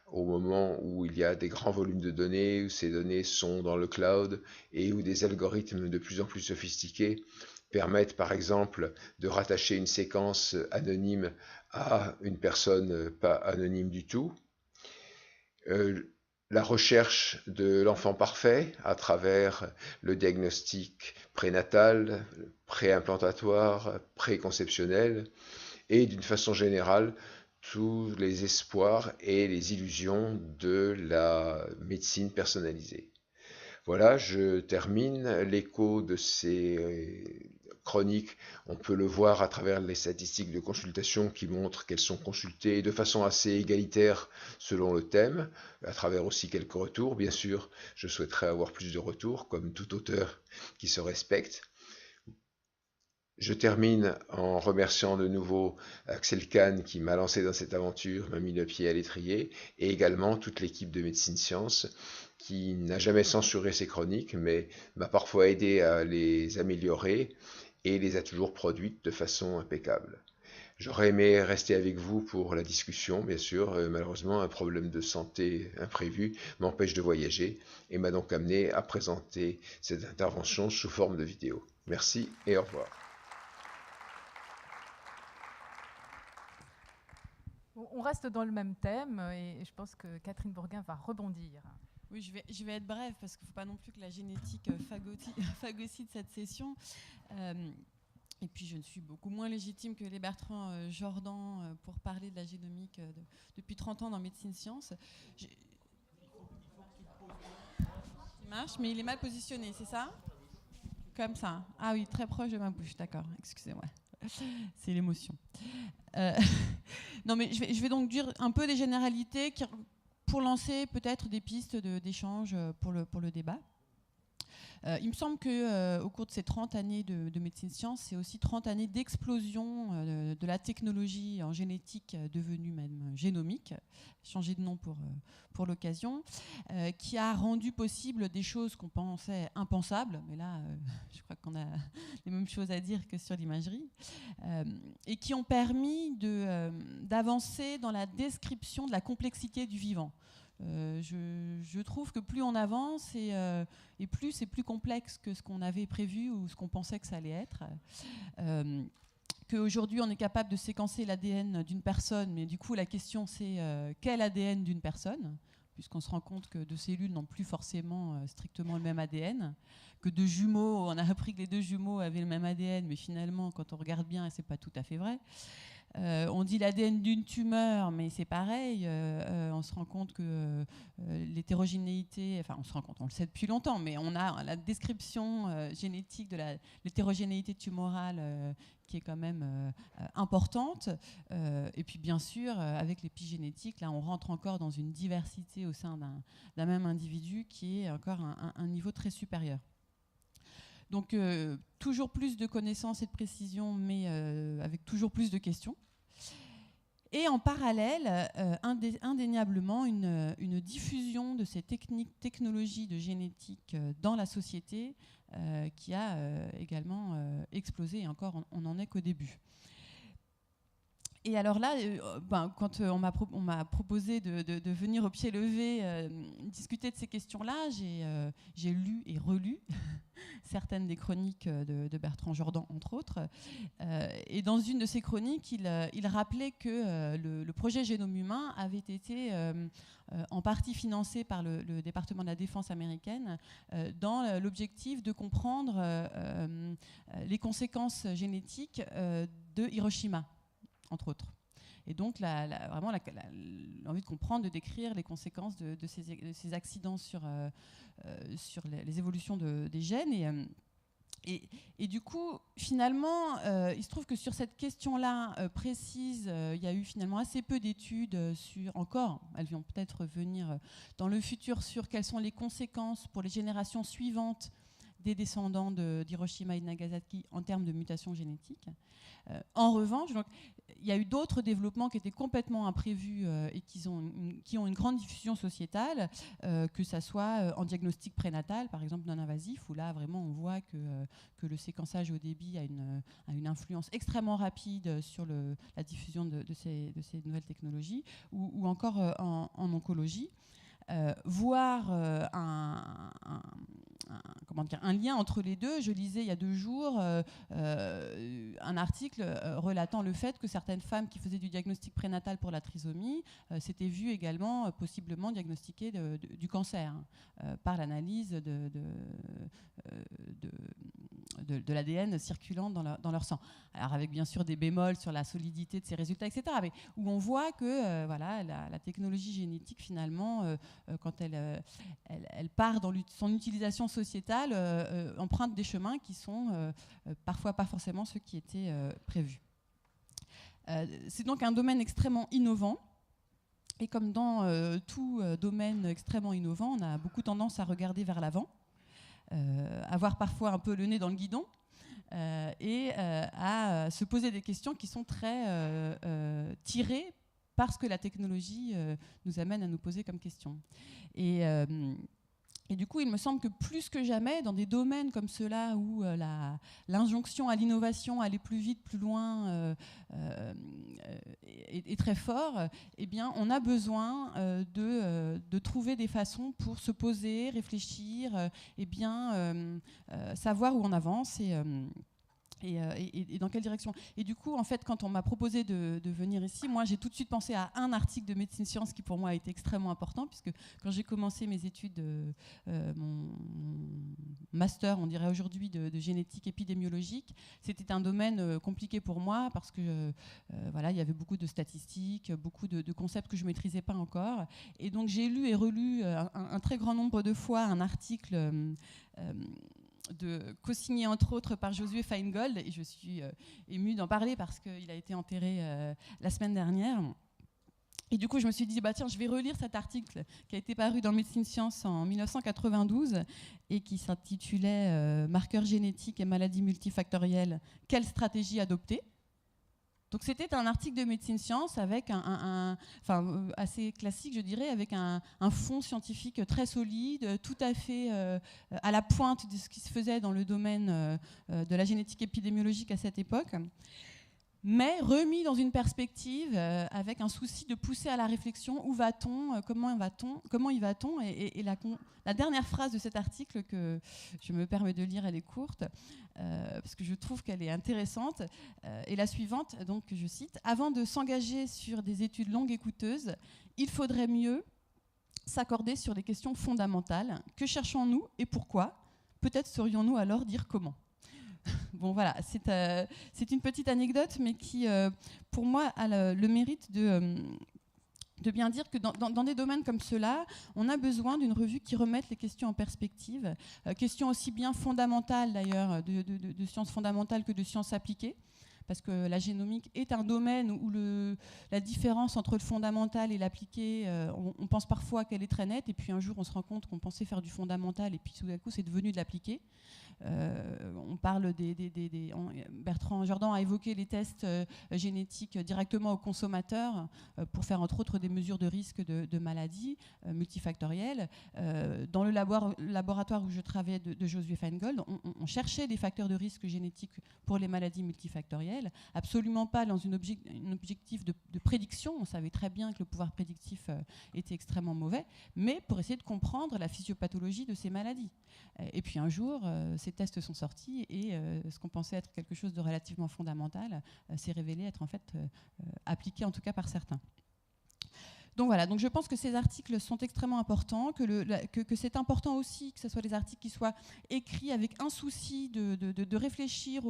au moment où il y a des grands volumes de données, où ces données sont dans le cloud et où des algorithmes de plus en plus sophistiqués permettent par exemple de rattacher une séquence anonyme à une personne pas anonyme du tout. La recherche de l'enfant parfait à travers le diagnostic prénatal, préimplantatoire, préconceptionnel et d'une façon générale tous les espoirs et les illusions de la médecine personnalisée. Voilà, je termine. L'écho de ces chroniques, on peut le voir à travers les statistiques de consultation qui montrent qu'elles sont consultées de façon assez égalitaire selon le thème, à travers aussi quelques retours. Bien sûr, je souhaiterais avoir plus de retours, comme tout auteur qui se respecte. Je termine en remerciant de nouveau Axel Kahn qui m'a lancé dans cette aventure, m'a mis le pied à l'étrier, et également toute l'équipe de Médecine Science qui n'a jamais censuré ces chroniques, mais m'a parfois aidé à les améliorer et les a toujours produites de façon impeccable. J'aurais aimé rester avec vous pour la discussion, bien sûr. Malheureusement, un problème de santé imprévu m'empêche de voyager et m'a donc amené à présenter cette intervention sous forme de vidéo. Merci et au revoir. On reste dans le même thème et je pense que Catherine Bourguin va rebondir. Oui, je vais être brève parce qu'il ne faut pas non plus que la génétique phagocyte cette session. Et puis je ne suis beaucoup moins légitime que les Bertrand Jordan pour parler de la génomique depuis 30 ans dans Médecine Science. Il marche, mais il est mal positionné, c'est ça ? Comme ça. Ah oui, très proche de ma bouche, d'accord, excusez-moi. C'est l'émotion. Non, mais je vais donc dire un peu des généralités pour lancer peut-être des pistes d'échange pour le débat. Il me semble qu'au cours de ces 30 années de médecine science, c'est aussi 30 années d'explosion de la technologie en génétique devenue même génomique, changé de nom pour l'occasion, qui a rendu possible des choses qu'on pensait impensables, mais là, je crois qu'on a les mêmes choses à dire que sur l'imagerie, et qui ont permis d'avancer dans la description de la complexité du vivant. Je trouve que plus on avance et plus c'est plus complexe que ce qu'on avait prévu ou ce qu'on pensait que ça allait être. Qu'aujourd'hui on est capable de séquencer l'ADN d'une personne, mais du coup la question c'est quel ADN d'une personne, puisqu'on se rend compte que deux cellules n'ont plus forcément strictement le même ADN, que deux jumeaux, on a appris que les deux jumeaux avaient le même ADN, mais finalement quand on regarde bien c'est pas tout à fait vrai. On dit l'ADN d'une tumeur, mais c'est pareil. On se rend compte que l'hétérogénéité, enfin on se rend compte, on le sait depuis longtemps, mais on a la description génétique de l'hétérogénéité tumorale qui est quand même importante. Et puis bien sûr, avec l'épigénétique, là on rentre encore dans une diversité au sein d'un même individu qui est encore un niveau très supérieur. Donc toujours plus de connaissances et de précision, mais avec toujours plus de questions. Et en parallèle, indéniablement, une diffusion de ces technologies de génétique dans la société qui a également explosé, et encore on n'en est qu'au début. Et alors là, quand on m'a proposé de venir au pied levé discuter de ces questions-là, j'ai lu et relu certaines des chroniques de Bertrand Jordan, entre autres. Et dans une de ces chroniques, il rappelait que le projet Génome humain avait été en partie financé par le département de la Défense américaine dans l'objectif de comprendre les conséquences génétiques de Hiroshima, entre autres. Et donc, vraiment l'envie de comprendre, de décrire les conséquences de ces accidents sur les évolutions des gènes. Et du coup, finalement, il se trouve que sur cette question-là précise, il y a eu finalement assez peu d'études sur, encore, elles vont peut-être venir dans le futur, sur quelles sont les conséquences pour les générations suivantes des descendants d'Hiroshima et de Nagasaki en termes de mutations génétiques. En revanche, donc, il y a eu d'autres développements qui étaient complètement imprévus et qui ont une grande diffusion sociétale, que ça soit en diagnostic prénatal, par exemple non invasif, où là vraiment on voit que le séquençage au débit a une influence extrêmement rapide sur la diffusion de ces nouvelles technologies, ou encore en oncologie. Voir un lien entre les deux. Je lisais il y a 2 jours un article relatant le fait que certaines femmes qui faisaient du diagnostic prénatal pour la trisomie s'étaient vues également possiblement diagnostiquer du cancer par l'analyse de l'ADN circulant dans leur sang. Alors avec bien sûr des bémols sur la solidité de ces résultats, etc. Mais où on voit que la technologie génétique finalement, quand elle part dans son utilisation sociétale, emprunte des chemins qui sont parfois pas forcément ceux qui étaient prévus. C'est donc un domaine extrêmement innovant. Et comme dans tout domaine extrêmement innovant, on a beaucoup tendance à regarder vers l'avant, avoir parfois un peu le nez dans le guidon, et à se poser des questions qui sont très tirées parce que la technologie nous amène à nous poser comme question. Et du coup, il me semble que plus que jamais, dans des domaines comme ceux-là où l'injonction à l'innovation, aller plus vite, plus loin, est très fort, eh bien, on a besoin de trouver des façons pour se poser, réfléchir, savoir où on avance et dans quelle direction. Et du coup, en fait, quand on m'a proposé de venir ici, moi, j'ai tout de suite pensé à un article de Médecine Science qui, pour moi, a été extrêmement important, puisque quand j'ai commencé mes études, mon master, on dirait aujourd'hui, de génétique épidémiologique, c'était un domaine compliqué pour moi, parce que il y avait beaucoup de statistiques, beaucoup de concepts que je ne maîtrisais pas encore. Et donc, j'ai lu et relu un très grand nombre de fois un article co-signé entre autres par Josué Feingold, et je suis émue d'en parler parce qu'il a été enterré la semaine dernière. Et du coup, je me suis dit, tiens, je vais relire cet article qui a été paru dans Médecine Science en 1992 et qui s'intitulait Marqueurs génétiques et maladies multifactorielles, quelle stratégie adopter ? Donc c'était un article de Médecine Science avec assez classique, je dirais, avec un fond scientifique très solide, tout à fait à la pointe de ce qui se faisait dans le domaine de la génétique épidémiologique à cette époque, mais remis dans une perspective avec un souci de pousser à la réflexion. Où va-t-on ? Comment y va-t-on ? Et la dernière phrase de cet article que je me permets de lire, elle est courte, parce que je trouve qu'elle est intéressante, est la suivante, donc je cite: « Avant de s'engager sur des études longues et coûteuses, il faudrait mieux s'accorder sur les questions fondamentales. Que cherchons-nous et pourquoi ? Peut-être saurions-nous alors dire comment ?» Bon voilà, c'est une petite anecdote, mais qui, pour moi, a le mérite de bien dire que dans des domaines comme ceux-là, on a besoin d'une revue qui remette les questions en perspective, questions aussi bien fondamentales d'ailleurs, de sciences fondamentales que de sciences appliquées, parce que la génomique est un domaine où la différence entre le fondamental et l'appliqué, on pense parfois qu'elle est très nette, et puis un jour on se rend compte qu'on pensait faire du fondamental, et puis tout d'un coup c'est devenu de l'appliqué. On parle Bertrand Jordan a évoqué les tests génétiques directement aux consommateurs pour faire entre autres des mesures de risque de maladies multifactorielles. Dans le laboratoire où je travaillais de Josué Feingold, on cherchait des facteurs de risque génétiques pour les maladies multifactorielles. intellectuelle, absolument pas dans un objectif de prédiction. On savait très bien que le pouvoir prédictif était extrêmement mauvais, mais pour essayer de comprendre la physiopathologie de ces maladies. Et puis un jour, ces tests sont sortis et ce qu'on pensait être quelque chose de relativement fondamental s'est révélé être en fait appliqué en tout cas par certains. Donc voilà, donc je pense que ces articles sont extrêmement importants, que c'est important aussi que ce soit des articles qui soient écrits avec un souci de réfléchir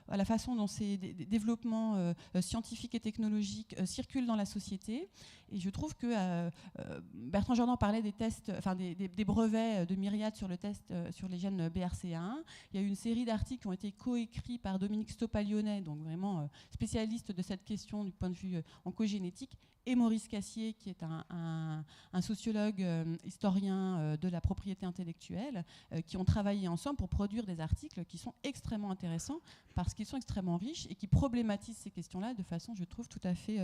à la façon dont ces développements scientifiques et technologiques circulent dans la société. Et je trouve que Bertrand Jordan parlait des tests, enfin des brevets de Myriad sur le test sur les gènes BRCA1. Il y a eu une série d'articles qui ont été coécrits par Dominique Stoppalionnet, donc vraiment spécialiste de cette question du point de vue oncogénétique, et Maurice Cassier, qui est un sociologue historien de la propriété intellectuelle, qui ont travaillé ensemble pour produire des articles qui sont extrêmement intéressants parce qu'ils sont extrêmement riches et qui problématisent ces questions-là de façon, je trouve, tout à fait...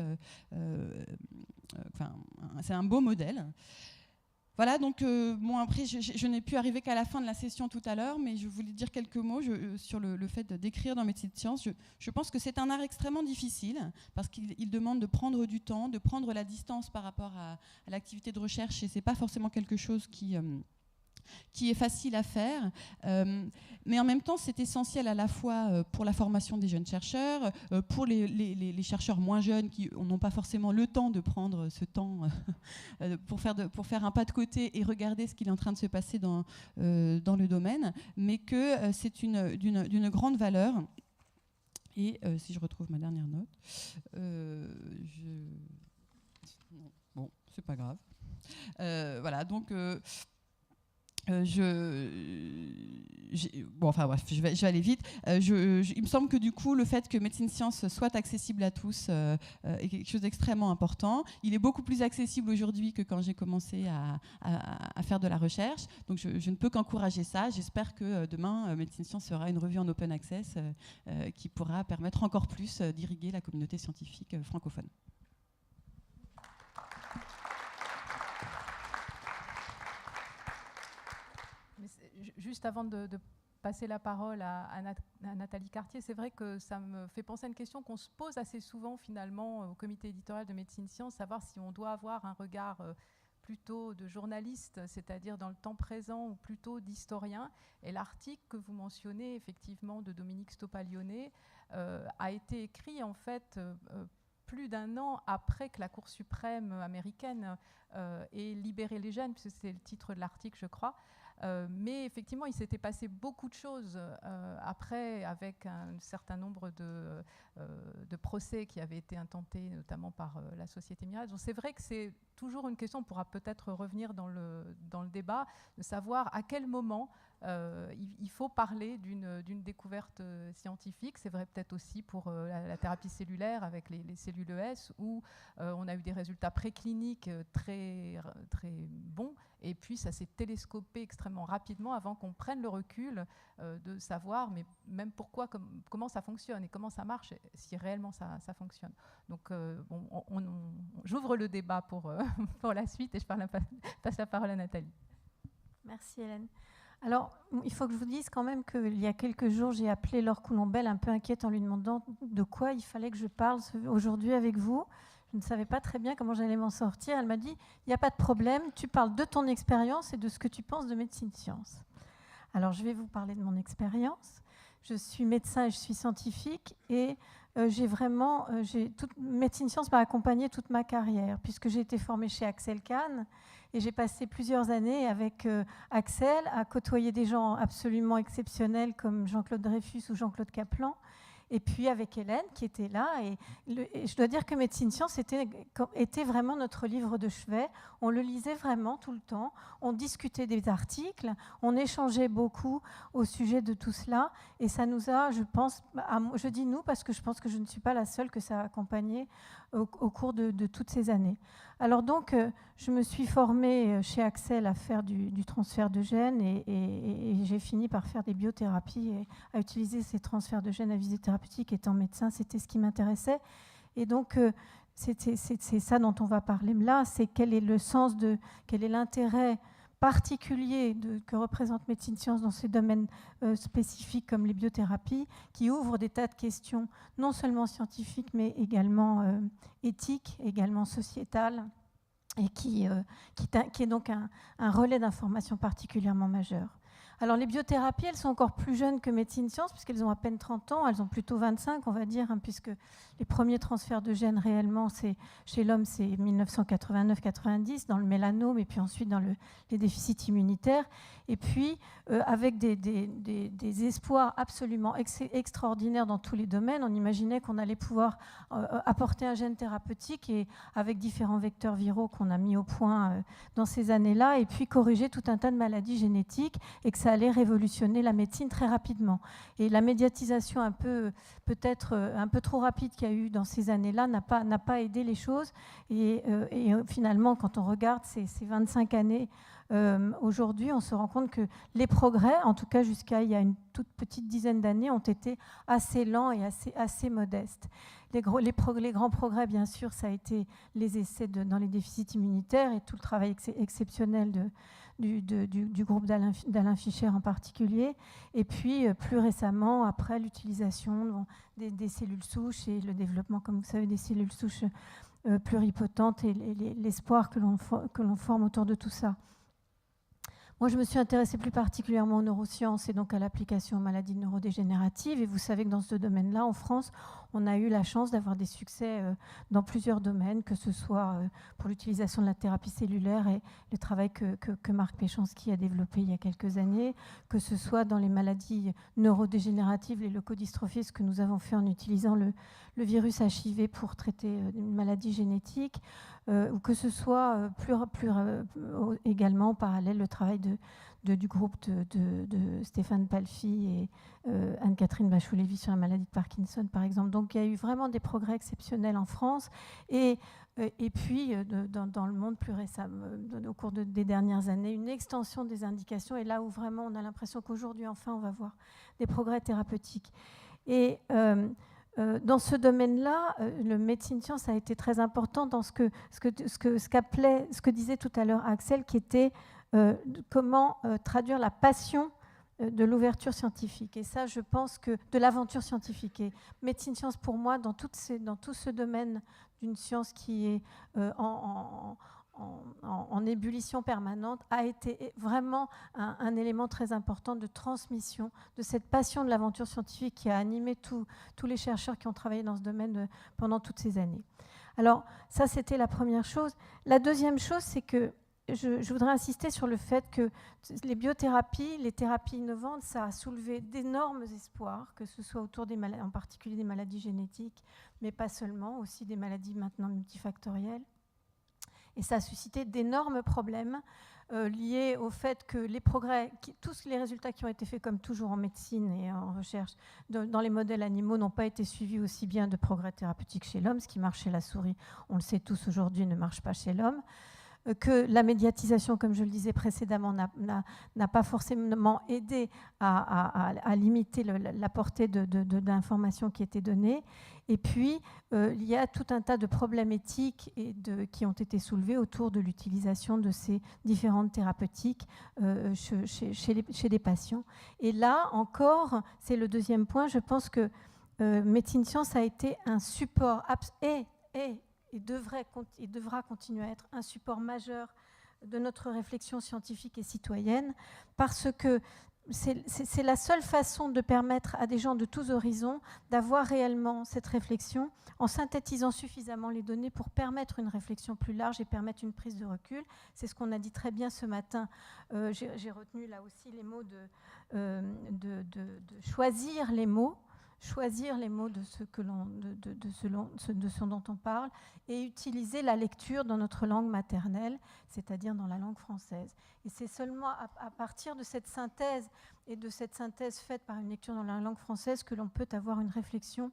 c'est un beau modèle. Voilà, donc bon, après, je n'ai pu arriver qu'à la fin de la session tout à l'heure, mais je voulais dire quelques mots sur le fait d'écrire dans médecine de sciences. Je pense que c'est un art extrêmement difficile, parce qu'il demande de prendre du temps, de prendre la distance par rapport à l'activité de recherche, et ce n'est pas forcément quelque chose qui est facile à faire, mais en même temps c'est essentiel à la fois pour la formation des jeunes chercheurs, pour les chercheurs moins jeunes qui n'ont pas forcément le temps de prendre ce temps pour faire un pas de côté et regarder ce qu'il est en train de se passer dans le domaine, mais que c'est d'une grande valeur. Et si je retrouve ma dernière note, bon, c'est pas grave. Voilà, donc... bon, enfin bref, je vais aller vite. Il me semble que du coup, le fait que Médecine Sciences soit accessible à tous est quelque chose d'extrêmement important. Il est beaucoup plus accessible aujourd'hui que quand j'ai commencé à faire de la recherche. Donc je ne peux qu'encourager ça. J'espère que demain, Médecine Sciences sera une revue en open access qui pourra permettre encore plus d'irriguer la communauté scientifique francophone. Juste avant de passer la parole à Nathalie Cartier, c'est vrai que ça me fait penser à une question qu'on se pose assez souvent finalement au comité éditorial de Médecine Sciences, savoir si on doit avoir un regard plutôt de journaliste, c'est-à-dire dans le temps présent, ou plutôt d'historien. Et l'article que vous mentionnez, effectivement, de Dominique Stoppalionnet, a été écrit en fait plus d'un an après que la Cour suprême américaine ait libéré les gènes, puisque c'est le titre de l'article, je crois. Mais effectivement, il s'était passé beaucoup de choses après, avec un certain nombre de procès qui avaient été intentés, notamment par la Société Myriad. Donc c'est vrai que c'est toujours une question, on pourra peut-être revenir dans le débat, de savoir à quel moment il faut parler d'une découverte scientifique. C'est vrai peut-être aussi pour la thérapie cellulaire avec les cellules ES, où on a eu des résultats précliniques très, très bons, et puis ça s'est télescopé extrêmement rapidement avant qu'on prenne le recul de savoir, mais même pourquoi, comment ça fonctionne et comment ça marche, si réellement ça fonctionne. Donc j'ouvre le débat pour la suite, et je passe la parole à Nathalie. Merci Hélène. Alors, il faut que je vous dise quand même qu'il y a quelques jours, j'ai appelé Laure Coulombelle un peu inquiète en lui demandant de quoi il fallait que je parle aujourd'hui avec vous. Je ne savais pas très bien comment j'allais m'en sortir. Elle m'a dit, il n'y a pas de problème, tu parles de ton expérience et de ce que tu penses de Médecine Sciences. Alors, je vais vous parler de mon expérience. Je suis médecin et je suis scientifique, et Médecine Sciences m'a accompagnée toute ma carrière, puisque j'ai été formée chez Axel Kahn, et j'ai passé plusieurs années avec Axel à côtoyer des gens absolument exceptionnels comme Jean-Claude Dreyfus ou Jean-Claude Kaplan, et puis avec Hélène qui était là. Et je dois dire que Médecine Sciences était vraiment notre livre de chevet. On le lisait vraiment tout le temps, on discutait des articles, on échangeait beaucoup au sujet de tout cela, et ça nous a, je pense, je dis nous parce que je pense que je ne suis pas la seule que ça a accompagné au cours de toutes ces années. Alors donc, je me suis formée chez Axel à faire du transfert de gènes, et j'ai fini par faire des biothérapies et à utiliser ces transferts de gènes à visée thérapeutique. Étant médecin, c'était ce qui m'intéressait. Et donc, c'est ça dont on va parler là, c'est quel est l'intérêt particulier que représente Médecine Sciences dans ces domaines spécifiques comme les biothérapies, qui ouvrent des tas de questions, non seulement scientifiques, mais également éthiques, également sociétales, et qui est donc un relais d'information particulièrement majeur. Alors les biothérapies, elles sont encore plus jeunes que Médecine Sciences, puisqu'elles ont à peine 30 ans, elles ont plutôt 25, on va dire, hein, puisque les premiers transferts de gènes réellement, chez l'homme, c'est 1989-90, dans le mélanome, et puis ensuite dans les déficits immunitaires, et puis avec des espoirs absolument extraordinaires dans tous les domaines. On imaginait qu'on allait pouvoir apporter un gène thérapeutique, et avec différents vecteurs viraux qu'on a mis au point dans ces années-là, et puis corriger tout un tas de maladies génétiques, et que ça allait révolutionner la médecine très rapidement. Et la médiatisation peut-être un peu trop rapide qu'il y a eu dans ces années-là n'a pas aidé les choses. Et finalement, quand on regarde ces 25 années, aujourd'hui, on se rend compte que les progrès, en tout cas jusqu'à il y a une toute petite dizaine d'années, ont été assez lents et assez modestes. Les grands progrès, bien sûr, ça a été les essais dans les déficits immunitaires et tout le travail exceptionnel du groupe d'Alain Fischer en particulier, et puis plus récemment, après l'utilisation des cellules souches et le développement, comme vous savez, des cellules souches pluripotentes et l'espoir que l'on forme autour de tout ça. Moi, je me suis intéressée plus particulièrement aux neurosciences et donc à l'application aux maladies neurodégénératives. Et vous savez que dans ce domaine-là, en France, on a eu la chance d'avoir des succès dans plusieurs domaines, que ce soit pour l'utilisation de la thérapie cellulaire et le travail que Marc Péchanski a développé il y a quelques années, que ce soit dans les maladies neurodégénératives, les leucodystrophies, ce que nous avons fait en utilisant le virus HIV pour traiter une maladie génétique, ou que ce soit également en parallèle le travail du groupe de Stéphane Palfy et Anne-Catherine Bachou-Lévy sur la maladie de Parkinson, par exemple. Donc il y a eu vraiment des progrès exceptionnels en France. Et puis, dans le monde plus récemment, au cours des dernières années, une extension des indications. Et là où vraiment on a l'impression qu'aujourd'hui, enfin, on va voir des progrès thérapeutiques. Et dans ce domaine-là, le Médecine Sciences a été très important dans ce que disait tout à l'heure Axel, qui était comment traduire la passion de l'ouverture scientifique. Et ça, je pense que de l'aventure scientifique. Et Médecine Sciences, pour moi, dans tout ce domaine d'une science qui est en ébullition permanente, a été vraiment un élément très important de transmission de cette passion de l'aventure scientifique qui a animé tous les chercheurs qui ont travaillé dans ce domaine pendant toutes ces années. Alors, ça, c'était la première chose. La deuxième chose, c'est que je voudrais insister sur le fait que les biothérapies, les thérapies innovantes, ça a soulevé d'énormes espoirs, que ce soit autour des maladies, en particulier des maladies génétiques, mais pas seulement, aussi des maladies maintenant multifactorielles. Et ça a suscité d'énormes problèmes liés au fait que les progrès, tous les résultats qui ont été faits, comme toujours en médecine et en recherche, dans les modèles animaux, n'ont pas été suivis aussi bien de progrès thérapeutiques chez l'homme. Ce qui marche chez la souris, on le sait tous aujourd'hui, ne marche pas chez l'homme. Que la médiatisation, comme je le disais précédemment, n'a pas forcément aidé à limiter la portée d'informations qui étaient données. Et puis, il y a tout un tas de problèmes éthiques qui ont été soulevés autour de l'utilisation de ces différentes thérapeutiques chez des patients. Et là, encore, c'est le deuxième point, je pense que Médecine Sciences a été un support et devra continuer à être un support majeur de notre réflexion scientifique et citoyenne, parce que c'est la seule façon de permettre à des gens de tous horizons d'avoir réellement cette réflexion en synthétisant suffisamment les données pour permettre une réflexion plus large et permettre une prise de recul. C'est ce qu'on a dit très bien ce matin. J'ai retenu là aussi les mots de choisir les mots. Choisir les mots de ce dont on parle et utiliser la lecture dans notre langue maternelle, c'est-à-dire dans la langue française. Et c'est seulement à partir de cette synthèse et de cette synthèse faite par une lecture dans la langue française que l'on peut avoir une réflexion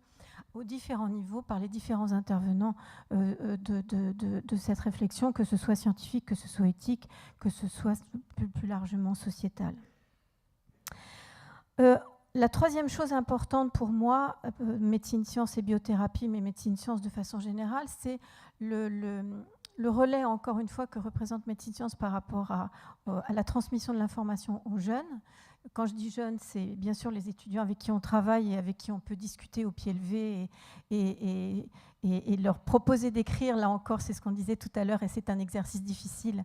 aux différents niveaux par les différents intervenants de cette réflexion, que ce soit scientifique, que ce soit éthique, que ce soit plus largement sociétal. La troisième chose importante pour moi, médecine, sciences et biothérapie, mais médecine, sciences de façon générale, c'est le relais, encore une fois, que représente Médecine Sciences par rapport à la transmission de l'information aux jeunes. Quand je dis jeunes, c'est bien sûr les étudiants avec qui on travaille et avec qui on peut discuter au pied levé et leur proposer d'écrire. Là encore, c'est ce qu'on disait tout à l'heure, et c'est un exercice difficile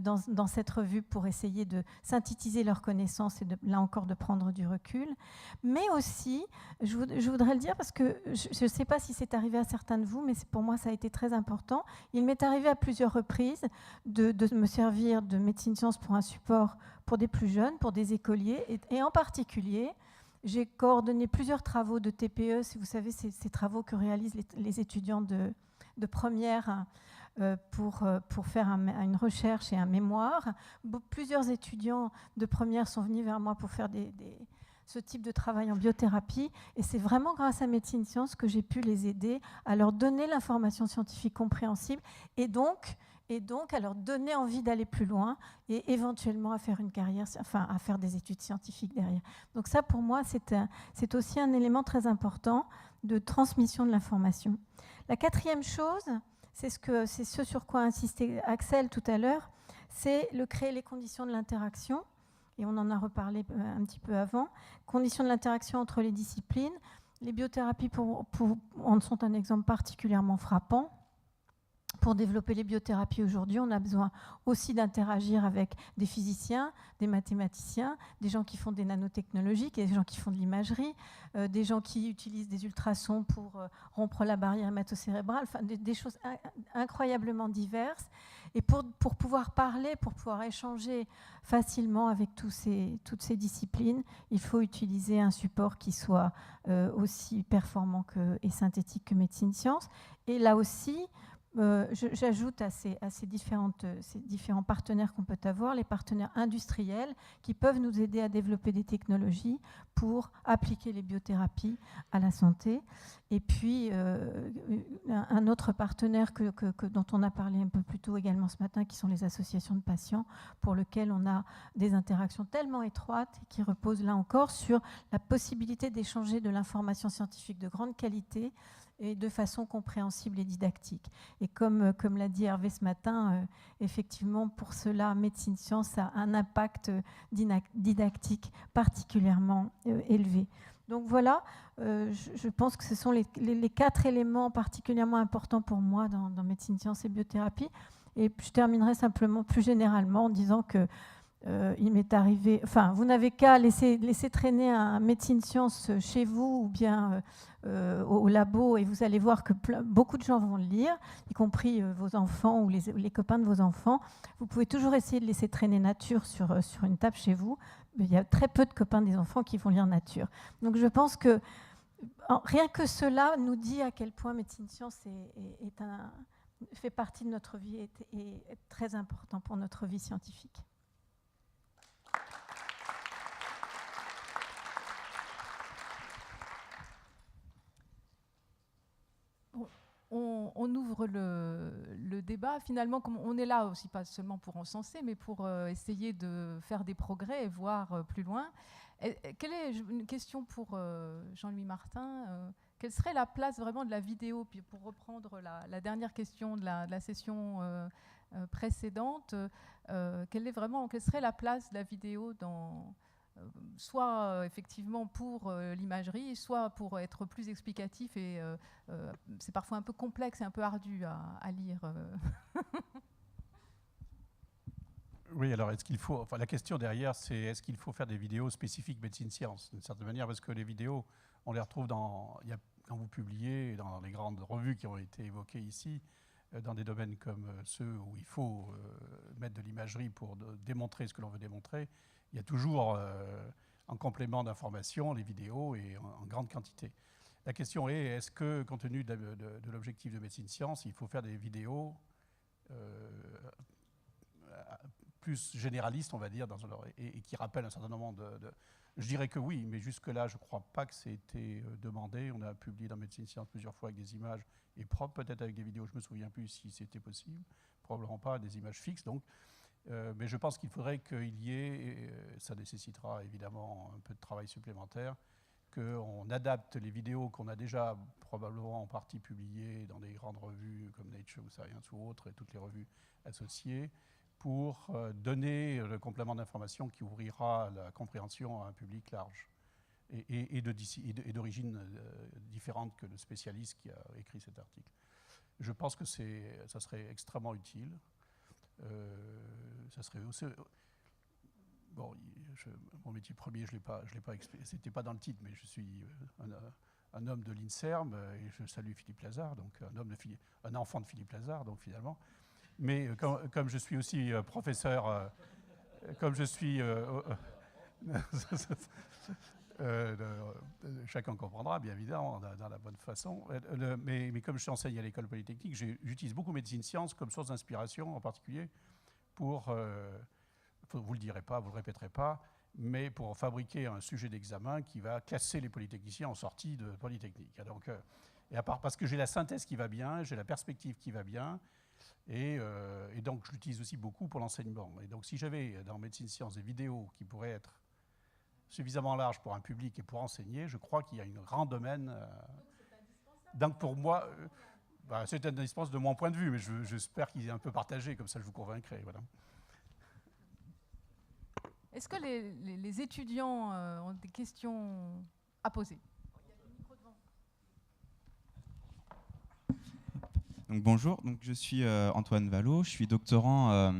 dans cette revue pour essayer de synthétiser leurs connaissances et là encore de prendre du recul. Mais aussi, je voudrais le dire parce que je ne sais pas si c'est arrivé à certains de vous, mais pour moi ça a été très important. Il m'est arrivé à plusieurs reprises de me servir de Médecine Sciences pour un support pour des plus jeunes, pour des écoliers, et en particulier, j'ai coordonné plusieurs travaux de TPE, si vous savez, ces travaux que réalisent les étudiants de première pour faire une recherche et un mémoire. Plusieurs étudiants de première sont venus vers moi pour faire ce type de travail en biothérapie, et c'est vraiment grâce à Médecine Sciences que j'ai pu les aider à leur donner l'information scientifique compréhensible, et donc à leur donner envie d'aller plus loin et éventuellement à faire une carrière, enfin à faire des études scientifiques derrière. Donc ça, pour moi, c'est aussi un élément très important de transmission de l'information. La quatrième chose, c'est ce sur quoi insistait Axel tout à l'heure, c'est créer les conditions de l'interaction, et on en a reparlé un petit peu avant, conditions de l'interaction entre les disciplines. Les biothérapies en sont un exemple particulièrement frappant. Pour développer les biothérapies aujourd'hui, on a besoin aussi d'interagir avec des physiciens, des mathématiciens, des gens qui font des nanotechnologies, des gens qui font de l'imagerie, des gens qui utilisent des ultrasons pour rompre la barrière hémato-cérébrale, enfin, des choses incroyablement diverses. Et pour pouvoir parler, pour pouvoir échanger facilement avec toutes ces disciplines, il faut utiliser un support qui soit aussi performant et synthétique que Médecine Sciences. Et là aussi, j'ajoute à ces différents partenaires qu'on peut avoir, les partenaires industriels qui peuvent nous aider à développer des technologies pour appliquer les biothérapies à la santé. Et puis, un autre partenaire dont on a parlé un peu plus tôt également ce matin, qui sont les associations de patients, pour lesquelles on a des interactions tellement étroites et qui reposent là encore sur la possibilité d'échanger de l'information scientifique de grande qualité et de façon compréhensible et didactique. Et comme l'a dit Hervé ce matin, effectivement, pour cela, Médecine Sciences a un impact didactique particulièrement élevé. Donc voilà, je pense que ce sont les 4 éléments particulièrement importants pour moi dans Médecine Sciences et biothérapie. Et je terminerai simplement plus généralement en disant que il m'est arrivé, enfin, vous n'avez qu'à laisser traîner un Médecine Sciences chez vous ou bien au labo, et vous allez voir que beaucoup de gens vont le lire, y compris vos enfants ou les copains de vos enfants. Vous pouvez toujours essayer de laisser traîner Nature sur une table chez vous, mais il y a très peu de copains des enfants qui vont lire Nature. Donc je pense que rien que cela nous dit à quel point Médecine Sciences fait partie de notre vie et est très important pour notre vie scientifique. On ouvre le débat. Finalement, comme on est là aussi, pas seulement pour encenser, mais pour essayer de faire des progrès et voir plus loin. Quelle est une question pour Jean-Louis Martin, quelle serait la place vraiment de la vidéo? Puis pour reprendre la dernière question de la session précédente, quelle serait la place de la vidéo soit effectivement pour l'imagerie, soit pour être plus explicatif, et c'est parfois un peu complexe et un peu ardu à lire. Oui, alors la question derrière, c'est est-ce qu'il faut faire des vidéos spécifiques Médecine Sciences, d'une certaine manière, parce que les vidéos, on les retrouve quand vous publiez dans les grandes revues qui ont été évoquées ici, dans des domaines comme ceux où il faut mettre de l'imagerie pour démontrer ce que l'on veut démontrer. Il y a toujours, en complément d'informations, les vidéos et en grande quantité. La question est-ce que, compte tenu de l'objectif de Médecine Sciences, il faut faire des vidéos plus généralistes, on va dire, et qui rappellent un certain nombre de... Je dirais que oui, mais jusque-là, je ne crois pas que c'était demandé. On a publié dans Médecine Sciences plusieurs fois avec des images, et propres, peut-être avec des vidéos, je ne me souviens plus si c'était possible, probablement pas, des images fixes, donc. Mais je pense qu'il faudrait qu'il y ait, ça nécessitera évidemment un peu de travail supplémentaire, qu'on adapte les vidéos qu'on a déjà probablement en partie publiées dans des grandes revues comme Nature ou Science ou autres, et toutes les revues associées, pour donner le complément d'information qui ouvrira la compréhension à un public large et d'origine différente que le spécialiste qui a écrit cet article. Je pense que ça serait extrêmement utile. Ça serait aussi, bon, mon métier premier, je l'ai pas expliqué, c'était pas dans le titre, mais je suis un homme de l'INSERM et je salue Philippe Lazare, donc un enfant de Philippe Lazare, donc finalement. Mais comme je suis aussi professeur, comme je suis chacun comprendra, bien évidemment, dans la bonne façon. Mais comme je enseigne à l'école polytechnique, j'utilise beaucoup médecine sciences comme source d'inspiration, en particulier pour, vous ne le direz pas, vous ne le répéterez pas, mais pour fabriquer un sujet d'examen qui va classer les polytechniciens en sortie de polytechnique. Donc, et à part parce que j'ai la synthèse qui va bien, j'ai la perspective qui va bien, et donc je l'utilise aussi beaucoup pour l'enseignement. Et donc si j'avais dans médecine sciences des vidéos qui pourraient être suffisamment large pour un public et pour enseigner, je crois qu'il y a un grand domaine. Donc pour moi, c'est indispensable de mon point de vue, mais j'espère qu'il est un peu partagé, comme ça je vous convaincrai. Voilà. Est-ce que les étudiants ont des questions à poser? Donc, bonjour, donc, je suis Antoine Vallot, je suis doctorant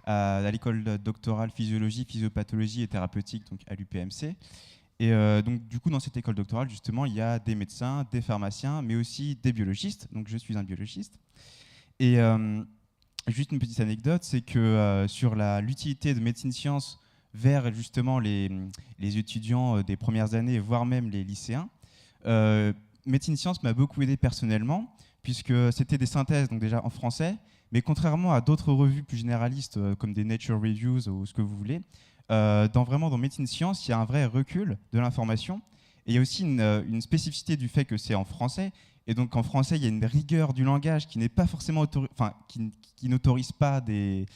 à l'école doctorale physiologie, physiopathologie et thérapeutique donc à l'UPMC. Et donc du coup dans cette école doctorale justement il y a des médecins, des pharmaciens, mais aussi des biologistes. Donc je suis un biologiste. Et juste une petite anecdote, c'est que sur l'utilité de médecine sciences vers justement les étudiants des premières années, voire même les lycéens, médecine sciences m'a beaucoup aidé personnellement, puisque c'était des synthèses, donc déjà en français, mais contrairement à d'autres revues plus généralistes, comme des Nature Reviews ou ce que vous voulez, dans Médecine Science, il y a un vrai recul de l'information. Et il y a aussi une spécificité du fait que c'est en français. Et donc en français, il y a une rigueur du langage qui n'est pas forcément qui n'autorise pas des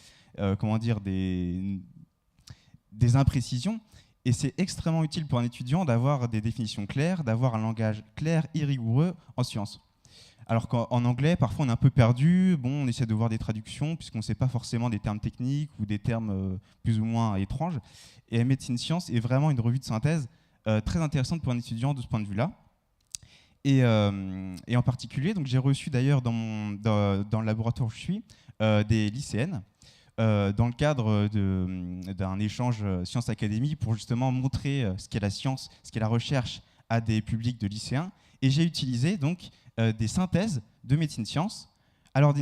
imprécisions. Et c'est extrêmement utile pour un étudiant d'avoir des définitions claires, d'avoir un langage clair et rigoureux en sciences. Alors qu'en anglais, parfois, on est un peu perdu. Bon, on essaie de voir des traductions, puisqu'on ne sait pas forcément des termes techniques ou des termes plus ou moins étranges. Et Médecine Science est vraiment une revue de synthèse très intéressante pour un étudiant de ce point de vue-là. Et en particulier, donc, j'ai reçu d'ailleurs dans le laboratoire où je suis des lycéennes dans le cadre d'un échange Sciences Académie pour justement montrer ce qu'est la science, ce qu'est la recherche à des publics de lycéens. Et j'ai utilisé donc des synthèses de médecine sciences à leur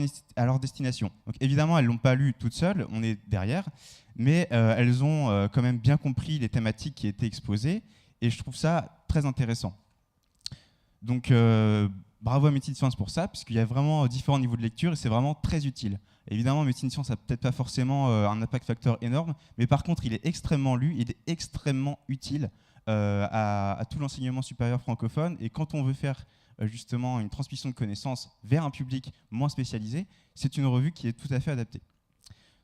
destination. Donc évidemment, elles ne l'ont pas lu toutes seules, on est derrière, mais elles ont quand même bien compris les thématiques qui étaient exposées, et je trouve ça très intéressant. Donc bravo à Médecine Sciences pour ça, puisqu'il y a vraiment différents niveaux de lecture, et c'est vraiment très utile. Évidemment, Médecine Sciences n'a peut-être pas forcément un impact facteur énorme, mais par contre, il est extrêmement lu, il est extrêmement utile à tout l'enseignement supérieur francophone, et quand on veut faire justement une transmission de connaissances vers un public moins spécialisé, c'est une revue qui est tout à fait adaptée.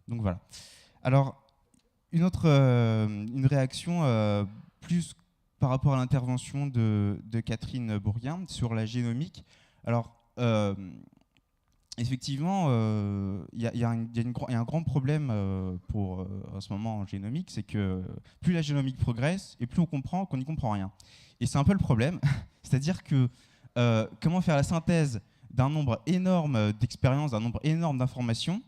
Donc voilà. Alors, une réaction plus par rapport à l'intervention de Catherine Bourguin sur la génomique. Alors, effectivement, il y a un grand problème en ce moment en génomique, c'est que plus la génomique progresse et plus on comprend qu'on n'y comprend rien. Et c'est un peu le problème, c'est-à-dire que comment faire la synthèse d'un nombre énorme d'expériences, d'un nombre énorme d'informations.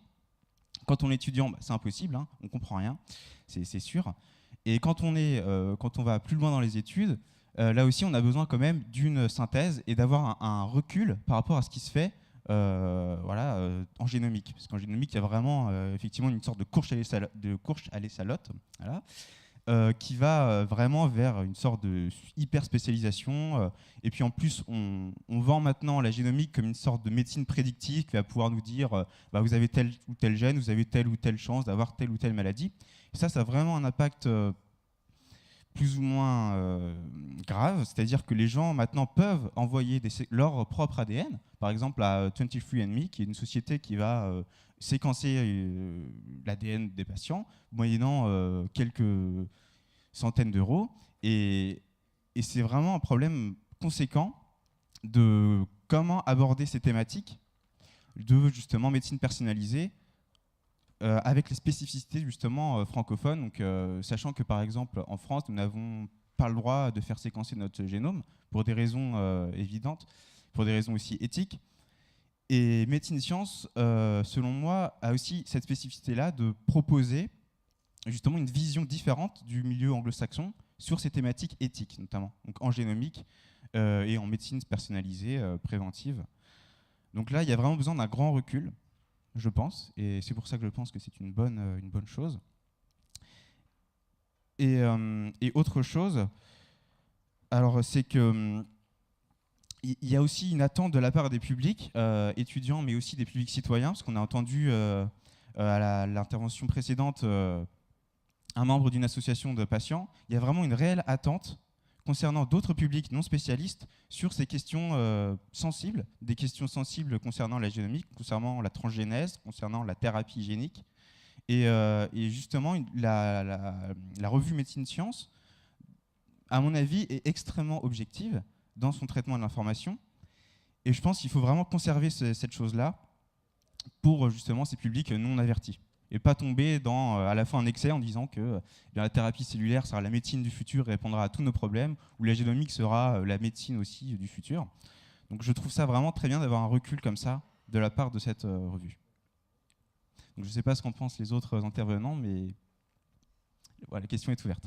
Quand on est étudiant, c'est impossible, hein, on ne comprend rien, c'est sûr. Et quand on va plus loin dans les études, là aussi on a besoin quand même d'une synthèse et d'avoir un recul par rapport à ce qui se fait en génomique. Parce qu'en génomique, il y a vraiment effectivement une sorte de course à l'essalote. Voilà. Qui va vraiment vers une sorte de hyper spécialisation. Et puis en plus, on vend maintenant la génomique comme une sorte de médecine prédictive qui va pouvoir nous dire vous avez tel ou tel gène, vous avez telle ou telle chance d'avoir telle ou telle maladie. Et ça a vraiment un impact plus ou moins grave, c'est-à-dire que les gens maintenant peuvent envoyer leur propre ADN, par exemple à 23andMe, qui est une société qui va séquencer l'ADN des patients, moyennant quelques centaines d'euros. Et Et c'est vraiment un problème conséquent de comment aborder ces thématiques de justement médecine personnalisée avec les spécificités justement francophones. Donc, sachant que par exemple en France, nous n'avons pas le droit de faire séquencer notre génome pour des raisons évidentes, pour des raisons aussi éthiques. Et Médecine Science, selon moi, a aussi cette spécificité-là de proposer justement une vision différente du milieu anglo-saxon sur ces thématiques éthiques, notamment donc en génomique et en médecine personnalisée, préventive. Donc là, il y a vraiment besoin d'un grand recul, je pense, et c'est pour ça que je pense que c'est une bonne chose. Et autre chose, alors c'est que il y a aussi une attente de la part des publics étudiants, mais aussi des publics citoyens, parce qu'on a entendu à l'intervention précédente un membre d'une association de patients. Il y a vraiment une réelle attente concernant d'autres publics non spécialistes sur ces questions sensibles, des questions sensibles concernant la génomique, concernant la transgénèse, concernant la thérapie génique. Et justement, la revue Médecine Science, à mon avis, est extrêmement objective dans son traitement de l'information. Et je pense qu'il faut vraiment conserver cette chose-là pour justement ces publics non avertis. Et pas tomber dans à la fois un excès en disant que la thérapie cellulaire sera la médecine du futur et répondra à tous nos problèmes, ou la génomique sera la médecine aussi du futur. Donc je trouve ça vraiment très bien d'avoir un recul comme ça de la part de cette revue. Donc je ne sais pas ce qu'en pensent les autres intervenants, mais voilà, la question est ouverte.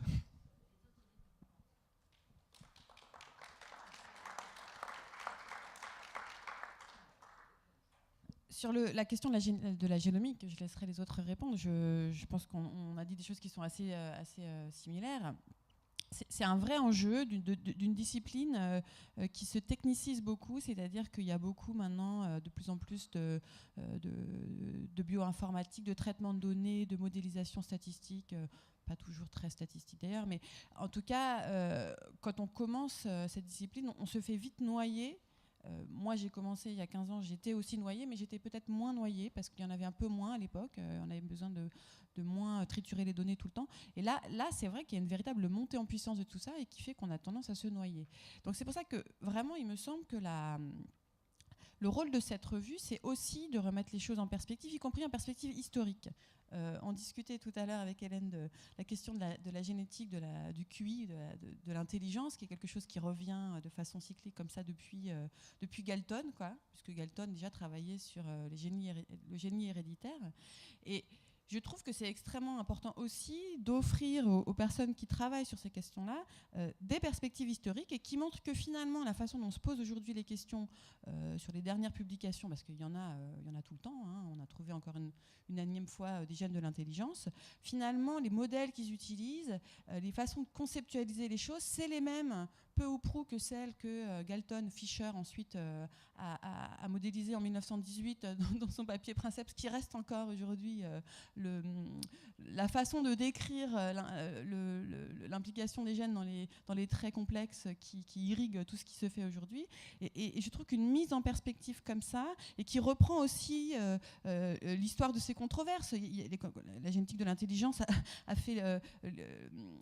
Sur la question de la génomique, je laisserai les autres répondre. Je pense qu'on a dit des choses qui sont assez similaires. C'est un vrai enjeu d'une discipline qui se technicise beaucoup, c'est-à-dire qu'il y a beaucoup maintenant, de plus en plus de bioinformatique, de traitement de données, de modélisation statistique, pas toujours très statistique d'ailleurs, mais en tout cas, quand on commence cette discipline, on se fait vite noyer. Moi, j'ai commencé il y a 15 ans, j'étais aussi noyée, mais j'étais peut-être moins noyée parce qu'il y en avait un peu moins à l'époque. On avait besoin de moins triturer les données tout le temps. Et là c'est vrai qu'il y a une véritable montée en puissance de tout ça et qui fait qu'on a tendance à se noyer. Donc c'est pour ça que vraiment, il me semble que le rôle de cette revue, c'est aussi de remettre les choses en perspective, y compris en perspective historique. On discutait tout à l'heure avec Hélène de la question de la génétique, du QI, de l'intelligence, qui est quelque chose qui revient de façon cyclique comme ça depuis Galton, quoi, puisque Galton déjà travaillait sur le génie héréditaire. Et je trouve que c'est extrêmement important aussi d'offrir aux personnes qui travaillent sur ces questions-là des perspectives historiques et qui montrent que finalement la façon dont on se pose aujourd'hui les questions sur les dernières publications, parce qu'il y en a tout le temps, hein, on a trouvé encore une énième fois des gènes de l'intelligence, finalement les modèles qu'ils utilisent, les façons de conceptualiser les choses, c'est les mêmes peu ou prou que celles que Galton, Fischer ensuite a modélisées en 1918 dans son papier Princeps, qui reste encore aujourd'hui la façon de décrire l'implication des gènes dans les traits complexes qui irriguent tout ce qui se fait aujourd'hui. Et je trouve qu'une mise en perspective comme ça, et qui reprend aussi l'histoire de ces controverses, la génétique de l'intelligence a fait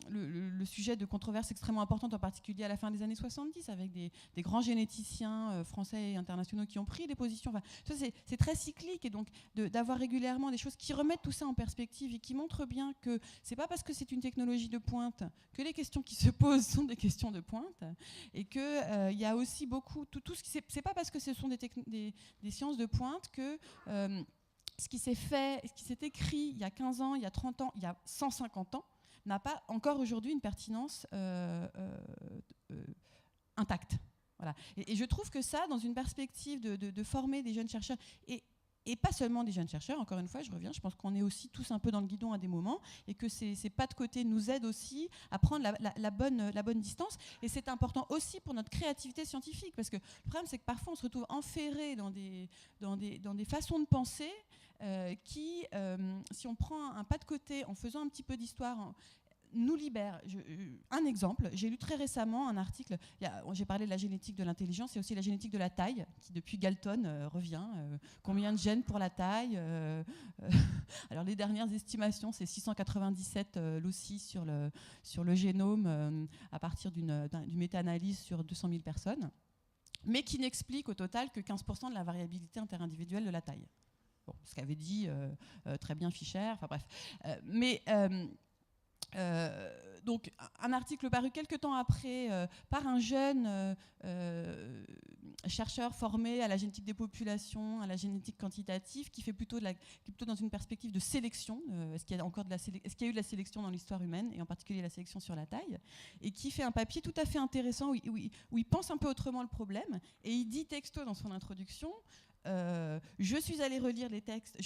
le sujet de controverses extrêmement importantes, en particulier à la fin des années 70, avec des grands généticiens français et internationaux qui ont pris des positions. Enfin, ça, c'est très cyclique, et donc d'avoir régulièrement des choses qui remettent tout ça en perspective et qui montrent bien que c'est pas parce que c'est une technologie de pointe que les questions qui se posent sont des questions de pointe, et que il y a aussi beaucoup tout ce qui c'est pas parce que ce sont des sciences de pointe que ce qui s'est fait, ce qui s'est écrit il y a 15 ans, il y a 30 ans, il y a 150 ans, n'a pas encore aujourd'hui une pertinence intacte. Voilà. Et je trouve que ça, dans une perspective de former des jeunes chercheurs, et pas seulement des jeunes chercheurs, encore une fois, je reviens, je pense qu'on est aussi tous un peu dans le guidon à des moments, et que ces pas de côté nous aident aussi à prendre la bonne distance. Et c'est important aussi pour notre créativité scientifique, parce que le problème, c'est que parfois, on se retrouve enferré dans des façons de penser qui, si on prend un pas de côté en faisant un petit peu d'histoire, nous libère. Un exemple, j'ai lu très récemment un article, j'ai parlé de la génétique de l'intelligence, et aussi la génétique de la taille, qui depuis Galton revient. Combien de gènes pour la taille Alors les dernières estimations, c'est 697 loci sur le génome à partir d'une méta-analyse sur 200 000 personnes, mais qui n'explique au total que 15% de la variabilité interindividuelle de la taille. Bon, ce qu'avait dit très bien Fischer, enfin bref. Donc un article paru quelques temps après par un jeune chercheur formé à la génétique des populations, à la génétique quantitative, qui fait plutôt dans une perspective de sélection. Est-ce qu'il y a eu de la sélection dans l'histoire humaine, et en particulier la sélection sur la taille, et qui fait un papier tout à fait intéressant où il pense un peu autrement le problème, et il dit texto dans son introduction. Je suis allé lire les textes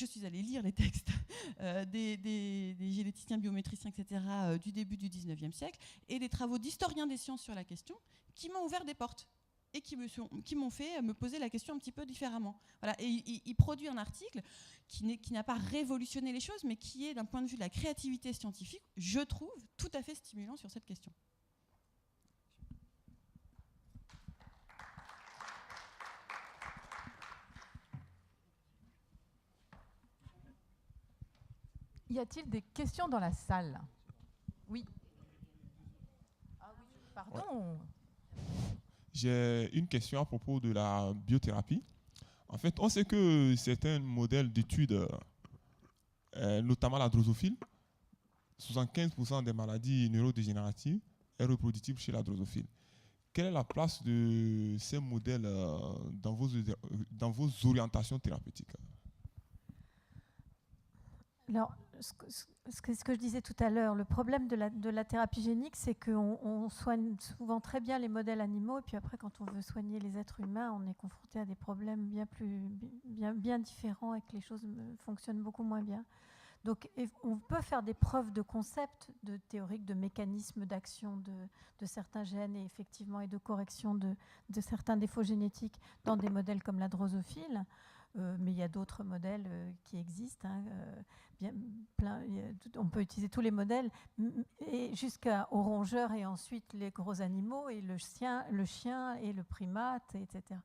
des généticiens, biométriciens, etc., du début du 19e siècle, et des travaux d'historiens des sciences sur la question, qui m'ont ouvert des portes et qui m'ont fait me poser la question un petit peu différemment. Voilà. Et il produit un article qui n'a pas révolutionné les choses, mais qui est, d'un point de vue de la créativité scientifique, je trouve, tout à fait stimulant sur cette question. Y a-t-il des questions dans la salle? Oui. Ah oui, pardon. Ouais. J'ai une question à propos de la biothérapie. En fait, on sait que certains modèles d'études, notamment la drosophile, 75% des maladies neurodégénératives est reproductible chez la drosophile. Quelle est la place de ces modèles dans vos orientations thérapeutiques? Alors, ce que je disais tout à l'heure, le problème de la thérapie génique, c'est qu'on soigne souvent très bien les modèles animaux, et puis après, quand on veut soigner les êtres humains, on est confronté à des problèmes bien différents, et que les choses fonctionnent beaucoup moins bien. Donc, on peut faire des preuves de concept, de théoriques, de mécanismes d'action de certains gènes, et effectivement, et de correction de certains défauts génétiques dans des modèles comme la drosophile. Mais il y a d'autres modèles qui existent. On peut utiliser tous les modèles, et jusqu'aux rongeurs, et ensuite les gros animaux, et le chien et le primate, etc.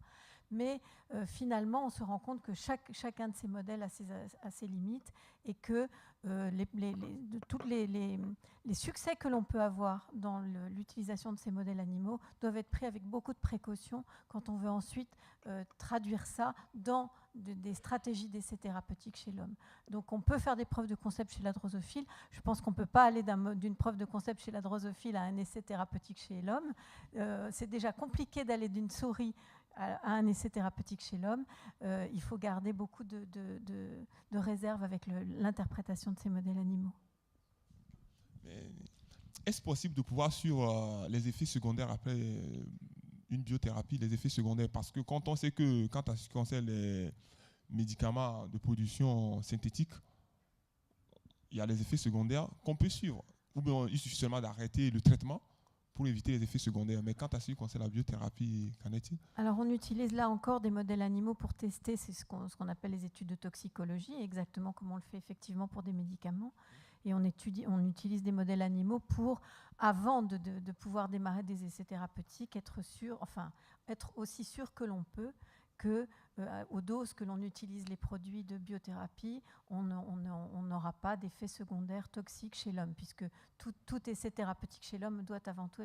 Mais finalement, on se rend compte que chacun de ces modèles a ses limites, et que tous les succès que l'on peut avoir dans l'utilisation de ces modèles animaux doivent être pris avec beaucoup de précaution quand on veut ensuite traduire ça dans des stratégies d'essais thérapeutiques chez l'homme. Donc on peut faire des preuves de concept chez la drosophile. Je pense qu'on ne peut pas aller d'une preuve de concept chez la drosophile à un essai thérapeutique chez l'homme. C'est déjà compliqué d'aller d'une souris à un essai thérapeutique chez l'homme. Il faut garder beaucoup de réserve avec l'interprétation de ces modèles animaux. Est-ce possible de pouvoir suivre les effets secondaires après une biothérapie, les effets secondaires? Parce que quand on sait que, quand on concerne les médicaments de production synthétique, il y a les effets secondaires qu'on peut suivre. Ou bien il suffit seulement d'arrêter le traitement pour éviter les effets secondaires. Mais quand on concerne la biothérapie, qu'en est-il? Alors, on utilise là encore des modèles animaux pour tester, c'est ce qu'on appelle les études de toxicologie, exactement comme on le fait effectivement pour des médicaments. Et on utilise des modèles animaux pour, avant de pouvoir démarrer des essais thérapeutiques, être aussi sûr que l'on peut que aux doses que l'on utilise les produits de biothérapie, on n'aura pas d'effets secondaires toxiques chez l'homme, puisque tout essai thérapeutique chez l'homme doit avant tout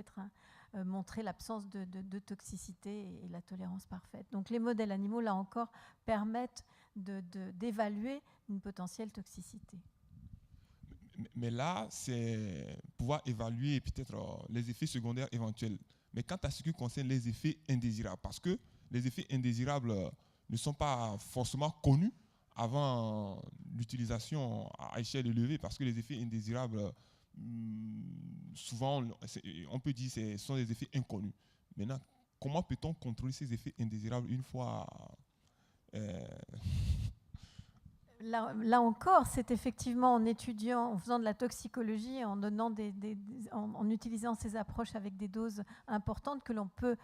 montrer l'absence de toxicité et la tolérance parfaite. Donc les modèles animaux, là encore, permettent d'évaluer une potentielle toxicité. Mais là, c'est pouvoir évaluer peut-être les effets secondaires éventuels. Mais quant à ce qui concerne les effets indésirables, parce que les effets indésirables ne sont pas forcément connus avant l'utilisation à échelle élevée, parce que les effets indésirables, souvent, on peut dire que ce sont des effets inconnus. Maintenant, comment peut-on contrôler ces effets indésirables une fois... Là encore, c'est effectivement en étudiant, en faisant de la toxicologie, en utilisant ces approches avec des doses importantes que l'on peut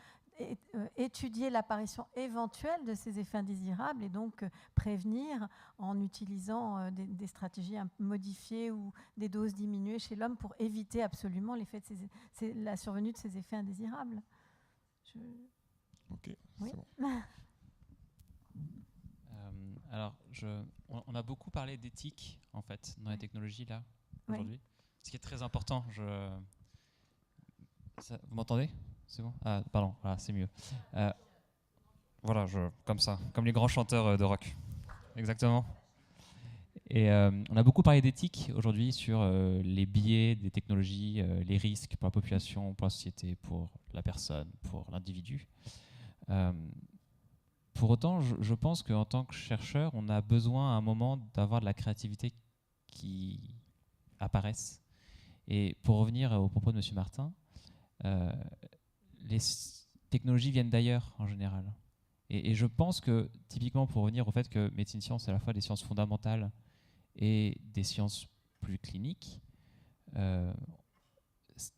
étudier l'apparition éventuelle de ces effets indésirables et donc prévenir en utilisant des stratégies modifiées ou des doses diminuées chez l'homme pour éviter absolument l'effet de la survenue de ces effets indésirables. Ok, Oui. c'est bon. Alors, on a beaucoup parlé d'éthique, en fait, dans les technologies, là, aujourd'hui. Ce qui est très important. Vous m'entendez? C'est bon? Ah, pardon, voilà, c'est mieux. Voilà, comme ça, comme les grands chanteurs de rock. Exactement. Et on a beaucoup parlé d'éthique aujourd'hui sur les biais des technologies, les risques pour la population, pour la société, pour la personne, pour l'individu. Pour autant, je pense qu'en tant que chercheur, on a besoin à un moment d'avoir de la créativité qui apparaisse. Et pour revenir au propos de M. Martin, les technologies viennent d'ailleurs en général. Et je pense que, typiquement, pour revenir au fait que médecine science, c'est à la fois des sciences fondamentales et des sciences plus cliniques,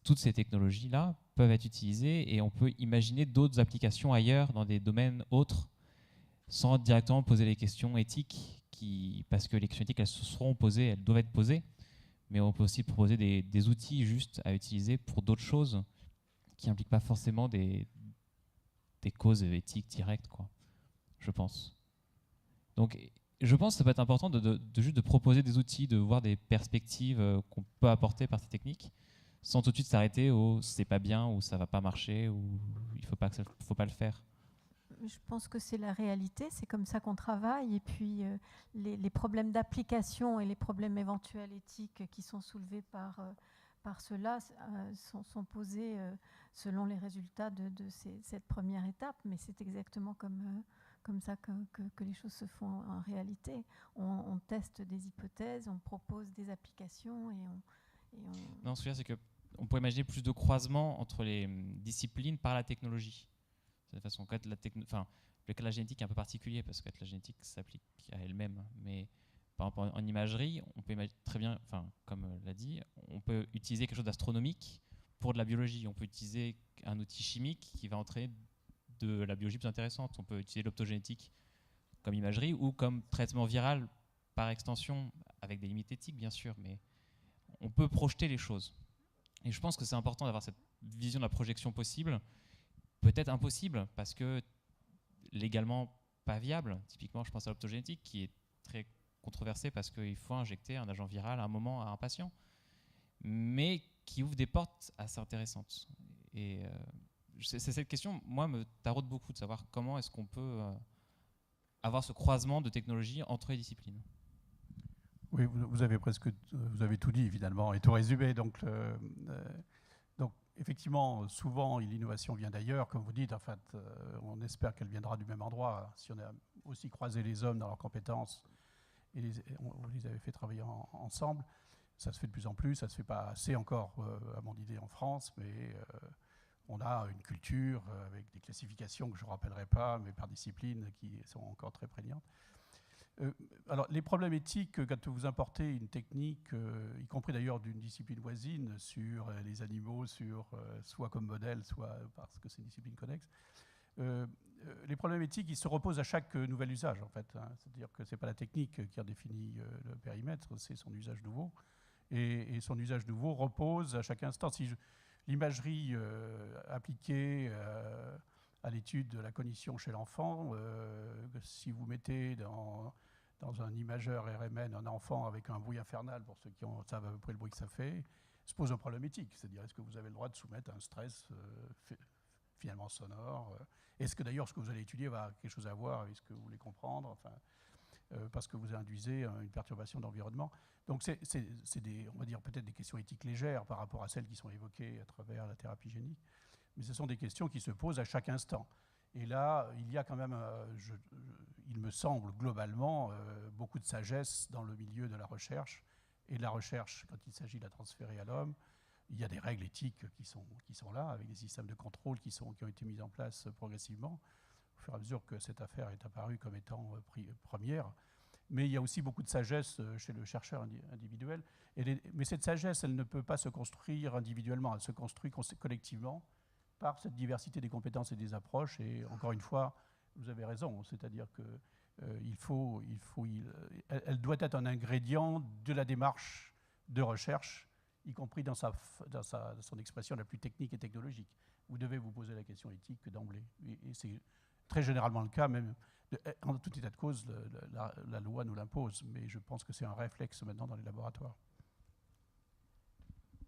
toutes ces technologies-là peuvent être utilisées et on peut imaginer d'autres applications ailleurs, dans des domaines autres, sans directement poser les questions éthiques, parce que les questions éthiques, elles se seront posées, elles doivent être posées, mais on peut aussi proposer des outils juste à utiliser pour d'autres choses qui n'impliquent pas forcément des causes éthiques directes, quoi, je pense. Donc, je pense que ça peut être important de juste de proposer des outils, de voir des perspectives qu'on peut apporter par ces techniques, sans tout de suite s'arrêter au c'est pas bien, ou ça va pas marcher, ou il faut pas le faire. Je pense que c'est la réalité, c'est comme ça qu'on travaille. Et puis, les problèmes d'application et les problèmes éventuels éthiques qui sont soulevés par cela sont posés selon les résultats de cette première étape. Mais c'est exactement comme ça que les choses se font en réalité. On teste des hypothèses, on propose des applications Non, ce que je veux dire, c'est qu'on pourrait imaginer plus de croisement entre les disciplines par la technologie. De toute façon, le cas de la génétique est un peu particulier parce que la génétique s'applique à elle-même. Mais par exemple, en imagerie, on peut imaginer très bien, comme l'a dit, on peut utiliser quelque chose d'astronomique pour de la biologie. On peut utiliser un outil chimique qui va entraîner de la biologie plus intéressante. On peut utiliser l'optogénétique comme imagerie ou comme traitement viral par extension, avec des limites éthiques bien sûr, mais on peut projeter les choses. Et je pense que c'est important d'avoir cette vision de la projection possible, peut-être impossible, parce que légalement pas viable. Typiquement, je pense à l'optogénétique, qui est très controversée parce qu'il faut injecter un agent viral à un moment à un patient, mais qui ouvre des portes assez intéressantes. Et c'est cette question, moi, me taraude beaucoup de savoir comment est-ce qu'on peut avoir ce croisement de technologies entre les disciplines. Oui, vous avez tout dit, évidemment, et tout résumé. Donc, effectivement, souvent, l'innovation vient d'ailleurs, comme vous dites. En fait, on espère qu'elle viendra du même endroit. Si on a aussi croisé les hommes dans leurs compétences et on les avait fait travailler ensemble, ça se fait de plus en plus. Ça ne se fait pas assez encore, à mon idée, en France, mais on a une culture avec des classifications que je ne rappellerai pas, mais par discipline, qui sont encore très prégnantes. Alors, les problèmes éthiques, quand vous importez une technique, y compris d'ailleurs d'une discipline voisine, sur les animaux, soit comme modèle, soit parce que c'est une discipline connexe, les problèmes éthiques, ils se reposent à chaque nouvel usage, en fait. C'est-à-dire que ce n'est pas la technique qui a défini le périmètre, c'est son usage nouveau. Et son usage nouveau repose à chaque instant. Si l'imagerie appliquée à l'étude de la cognition chez l'enfant, si vous mettez dans un imageur RMN un enfant avec un bruit infernal, pour ceux qui savent à peu près le bruit que ça fait, se pose un problème éthique. C'est-à-dire, est-ce que vous avez le droit de soumettre à un stress finalement sonore? Est-ce que d'ailleurs ce que vous allez étudier va avoir quelque chose à voir avec ce que vous voulez comprendre, parce que vous induisez une perturbation d'environnement? Donc c'est on va dire peut-être des questions éthiques légères par rapport à celles qui sont évoquées à travers la thérapie génique. Mais ce sont des questions qui se posent à chaque instant. Et là, il y a quand même, il me semble, globalement, beaucoup de sagesse dans le milieu de la recherche. Et de la recherche, quand il s'agit de la transférer à l'homme, il y a des règles éthiques qui sont là, avec des systèmes de contrôle qui ont été mis en place progressivement, au fur et à mesure que cette affaire est apparue comme étant première. Mais il y a aussi beaucoup de sagesse chez le chercheur individuel. Mais cette sagesse, elle ne peut pas se construire individuellement, elle se construit collectivement. par cette diversité des compétences et des approches. Et encore une fois, vous avez raison, c'est-à-dire que elle doit être un ingrédient de la démarche de recherche, y compris dans son expression la plus technique et technologique. Vous devez vous poser la question éthique d'emblée. Et c'est très généralement le cas, même en tout état de cause, la loi nous l'impose. Mais je pense que c'est un réflexe maintenant dans les laboratoires.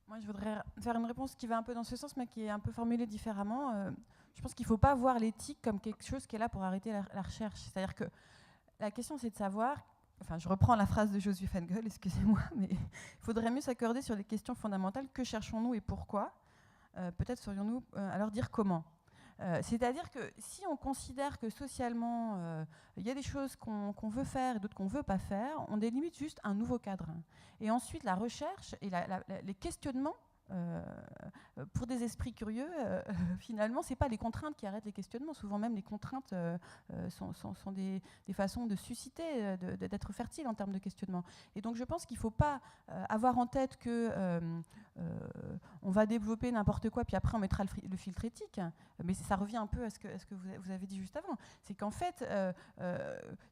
Moi, je voudrais faire une réponse qui va un peu dans ce sens, mais qui est un peu formulée différemment. Je pense qu'il ne faut pas voir l'éthique comme quelque chose qui est là pour arrêter la recherche. C'est-à-dire que la question, c'est de savoir, enfin, je reprends la phrase de Joseph Engel, excusez-moi, mais il faudrait mieux s'accorder sur les questions fondamentales. Que cherchons-nous et pourquoi ? Peut-être saurions-nous alors dire comment. C'est-à-dire que si on considère que socialement, il y a des choses qu'on veut faire et d'autres qu'on ne veut pas faire, on délimite juste un nouveau cadre. Et ensuite, la recherche et les questionnements, pour des esprits curieux, finalement, ce n'est pas les contraintes qui arrêtent les questionnements. Souvent même, les contraintes sont des façons de susciter, d'être fertile en termes de questionnement. Et donc, je pense qu'il ne faut pas avoir en tête que on va développer n'importe quoi, puis après, on mettra le filtre éthique. Mais ça revient un peu à ce que vous avez dit juste avant. C'est qu'en fait,